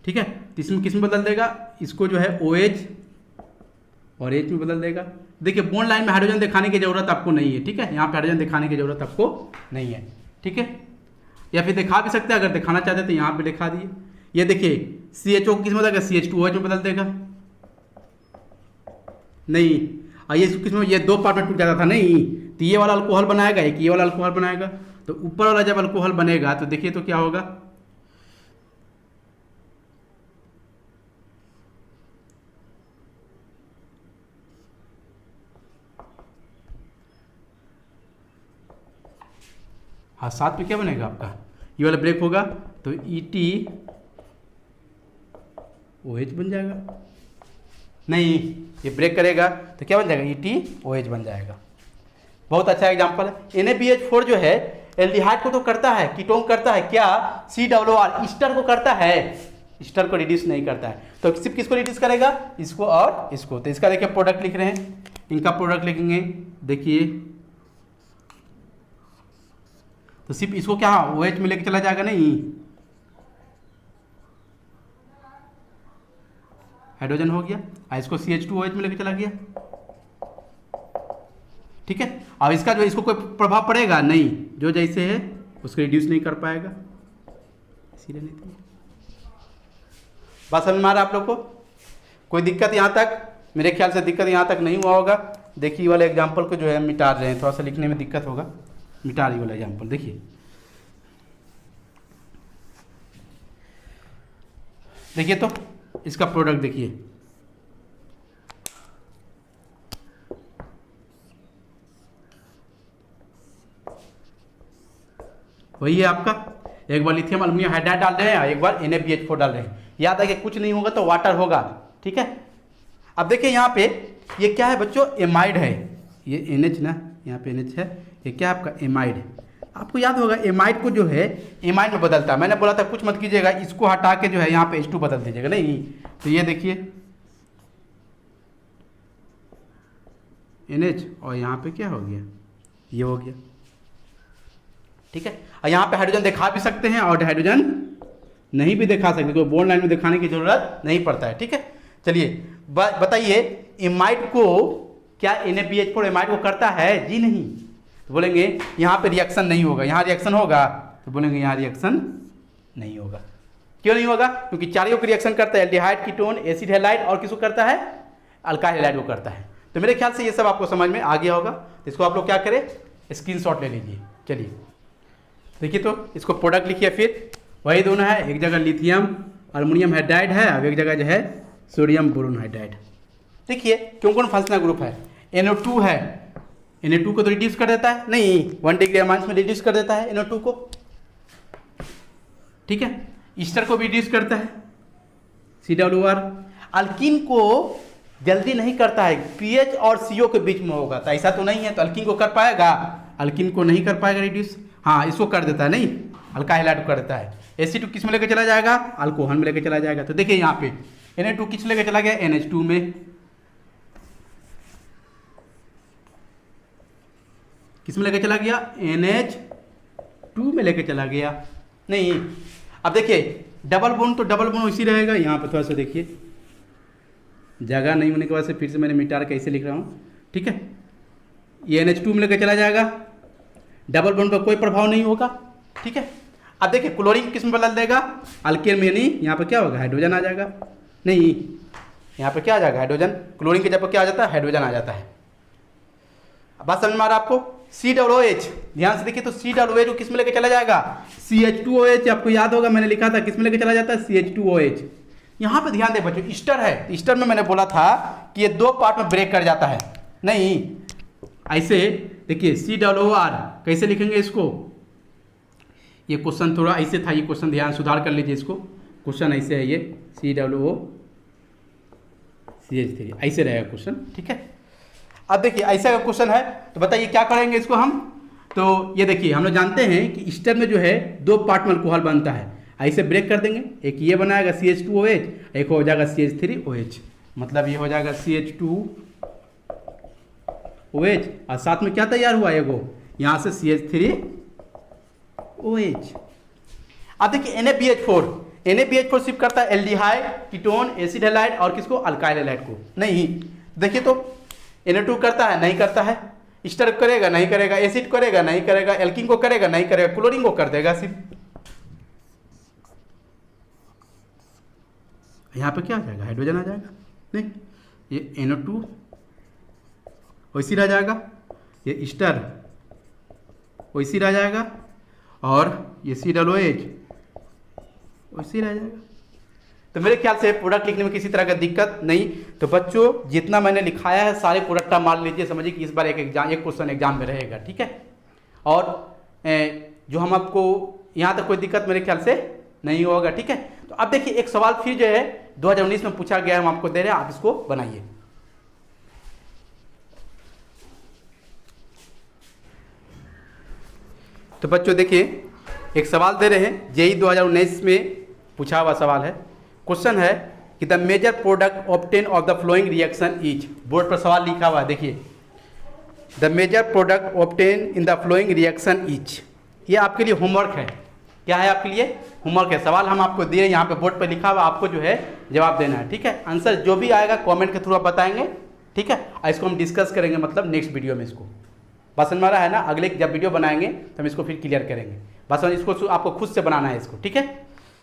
ठीक है, तो इसमें किस में बदल देगा, इसको जो है OH और H में बदल देगा। देखिए बॉन्ड लाइन में हाइड्रोजन दिखाने की जरूरत आपको नहीं है। ठीक है, यहाँ पे हाइड्रोजन दिखाने की जरूरत आपको नहीं है। ठीक है, या फिर दिखा भी सकते हैं, अगर दिखाना चाहते तो यहाँ पे दिखा दिए। ये देखिए CHO किस में बदलेगा, CH2OH में बदल देगा, नहीं, और ये किस में, ये 2 पार्ट में टूट जाता था, नहीं, तो ये वाला अल्कोहल बनाएगा, एक ये वाला अल्कोहल बनाएगा। तो ऊपर वाला जब अल्कोहल बनेगा तो देखिए तो क्या होगा, हाँ साथ में क्या बनेगा आपका, ये वाला ब्रेक होगा तो ETOH बन जाएगा, नहीं ये ब्रेक करेगा तो क्या बन जाएगा, ETOH बन जाएगा। बहुत अच्छा एग्जांपल है। NaBH4 जो है एल्डिहाइड को तो करता है, कीटोन करता है क्या, COR ईस्टर को करता है, ईस्टर को रिड्यूस नहीं करता है। तो सिर्फ किसको रिड्यूस करेगा, इसको और इसको। तो इसका देखिए प्रोडक्ट लिख रहे हैं, इनका प्रोडक्ट लिखेंगे, देखिए तो सिर्फ इसको क्या OH में लेके चला जाएगा, नहीं हाइड्रोजन हो गया, और इसको CH2OH में लेके चला गया। ठीक है, अब इसका जो इसको कोई प्रभाव पड़ेगा नहीं, जो जैसे है उसको रिड्यूस नहीं कर पाएगा, इसीलिए नहीं था। बात समझ में आ रहा है आप लोग को, कोई दिक्कत यहाँ तक, मेरे ख्याल से दिक्कत यहाँ तक नहीं हुआ होगा। देखिए वाले एग्जाम्पल को जो है मिटा रहे हैं, थोड़ा सा लिखने में दिक्कत होगा, मिटा रही वाला एग्जाम्पल। देखिए देखिए तो इसका प्रोडक्ट देखिए, वही है आपका, एक बार लिथियम अल्युमिनियम हाइड्राइड डाल रहे हैं, एक बार NaBH4 डाल रहे हैं। याद है कि कुछ नहीं होगा तो वाटर होगा। ठीक है, अब देखिए यहाँ पे ये क्या है बच्चों, एमाइड है, ये NH ना, यहाँ पे NH है, ये क्या है आपका एमाइड है। आपको याद होगा एमाइड को जो है एमाइड में बदलता है, मैंने बोला था कुछ मत कीजिएगा, इसको हटा के जो है यहाँ पे H2 बदल दीजिएगा, नहीं तो ये देखिए NH और यहाँ पे क्या हो गया, ये हो गया। ठीक है, और यहाँ पे हाइड्रोजन दिखा भी सकते हैं और हाइड्रोजन नहीं भी दिखा सकते, तो बॉन्ड लाइन में दिखाने की जरूरत नहीं पड़ता है। ठीक है, चलिए बताइए एमाइड को क्या NaBH4 एमाइड को करता है, जी नहीं, तो बोलेंगे यहाँ पे रिएक्शन नहीं होगा, यहाँ रिएक्शन होगा, तो बोलेंगे यहाँ रिएक्शन नहीं होगा। क्यों नहीं होगा, क्योंकि चारों को रिएक्शन करता है, एल्डिहाइड, कीटोन, एसिड हैलाइड और किसको करता है, अल्काइल हैलाइड को करता है। तो मेरे ख्याल से ये सब आपको समझ में आ गया होगा। तो इसको आप लोग क्या करें, स्क्रीनशॉट ले लीजिए। चलिए देखिए तो इसको प्रोडक्ट लिखिए, फिर वही दोनों है, एक जगह लिथियम अल्युमिनियम हाइड्राइड है, अब एक जगह जो है सोडियम बोरोन हाइड्राइड। देखिए कौन कौन फंक्शनल ग्रुप है, NO2 है, NO2 को तो रिड्यूस कर देता है, नहीं 1 डिग्री अमाउंट में रिड्यूस कर देता है NO2 को। ठीक है, ईस्टर को भी रिड्यूस करता है, COR। अल्कीन को जल्दी नहीं करता है, पीएच और CO के बीच में होगा, तो ऐसा तो नहीं है, तो अल्कीन को कर पाएगा, अल्कीन को नहीं कर पाएगा रिड्यूस, हाँ इसको कर देता है, नहीं अल्काइल हैलाइड कर देता है। Ac2 किस में लेकर चला जाएगा, अल्कोहल में लेकर चला जाएगा। तो देखिए यहाँ पे Na2 किस में लेकर चला गया, NH2 में, किस में लेकर चला गया, NH2 में लेकर चला गया, नहीं। अब देखिए डबल बॉन्ड, तो डबल बॉन्ड इसी रहेगा, यहाँ पे थोड़ा सा देखिए जगह नहीं होने की वजह से फिर से मैंने मिटा के कैसे लिख रहा हूँ। ठीक है, ये NH2 में लेकर चला जाएगा, डबल बॉन्ड पर कोई प्रभाव नहीं होगा, ठीक है। अब देखिए क्लोरीन किस में बदल देगा, अल्केन में, यानी यहाँ पर क्या होगा, हाइड्रोजन आ जाएगा, नहीं यहाँ पे क्या आ जाएगा, हाइड्रोजन, क्लोरीन के जगह क्या आ जाता है, हाइड्रोजन आ जाता है। बात समझ में आ रहा है आपको। COOH, ध्यान से देखिए, तो COOH किस में लेके चला जाएगा, CH2OH, आपको याद होगा मैंने लिखा था किस में लेके चला जाता है, CH2OH। यहाँ पे ध्यान दे बच्चों, ईस्टर है, ईस्टर में मैंने बोला था कि ये दो पार्ट में ब्रेक कर जाता है, नहीं ऐसे देखिए COOR कैसे लिखेंगे इसको, ये क्वेश्चन थोड़ा ऐसे था, ये क्वेश्चन ध्यान सुधार कर लीजिए इसको, क्वेश्चन ऐसे है ये COOCH3 ऐसे रहेगा क्वेश्चन, ठीक है। अब देखिए ऐसा का क्वेश्चन है, तो बताइए क्या करेंगे इसको हम, तो ये देखिए हम लोग जानते हैं कि ईस्टर में जो है दो पार्ट में अल्कोहल बनता है, ऐसे ब्रेक कर देंगे, एक ये बनाएगा CH2OH, एक हो जाएगा CH3OH, मतलब ये हो जाएगा CH2OH और साथ में क्या तैयार हुआ, एगो यहाँ से CH3OH। अब देखिए NaBH4 सिर्फ करता है एल्डिहाइड, कीटोन, एसिड हैलाइड और किसको, अल्काइल हैलाइड को, नहीं देखिए तो Na2 करता है, नहीं करता है, ईस्टर करेगा, नहीं करेगा, एसिड करेगा, नहीं करेगा, एल्कीन को करेगा, नहीं करेगा, क्लोरीन को कर देगा सिर्फ। यहाँ पे क्या आ जाएगा, हाइड्रोजन आ जाएगा, नहीं ये NO2 वैसी रह जाएगा, ये ईस्टर वैसी रह जाएगा और ये COOH वैसी रह जाएगा। तो मेरे ख्याल से प्रोडक्ट लिखने में किसी तरह का दिक्कत नहीं। तो बच्चों जितना मैंने लिखाया है सारे प्रोडक्ट आप मान लीजिए, समझिए कि इस बार एक क्वेश्चन एग्जाम में रहेगा, ठीक है। और जो हम आपको यहाँ तक कोई दिक्कत मेरे ख्याल से नहीं होगा, ठीक है। तो अब देखिए एक सवाल फिर जो है 2019 में पूछा गया है, हम आपको दे रहे हैं, आप इसको बनाइए। तो बच्चों देखिए एक सवाल दे रहे हैं, JEE 2019 में पूछा हुआ सवाल है। क्वेश्चन है कि the major product obtain of the following reaction is, board पर सवाल लिखा हुआ है, देखिए the major product obtain in the following reaction is, ये आपके लिए होमवर्क है। क्या है आपके लिए, होमवर्क है। सवाल हम आपको दिए, यहाँ पे बोर्ड पर लिखा हुआ, आपको जो है जवाब देना है, ठीक है। आंसर जो भी आएगा कमेंट के थ्रू आप बताएंगे, ठीक है। और इसको हम डिस्कस करेंगे मतलब नेक्स्ट वीडियो में। इसको बात समझ में आ रहा है ना, अगले जब वीडियो बनाएंगे तो हम इसको फिर क्लियर करेंगे। बस इसको आपको खुद से बनाना है इसको, ठीक है।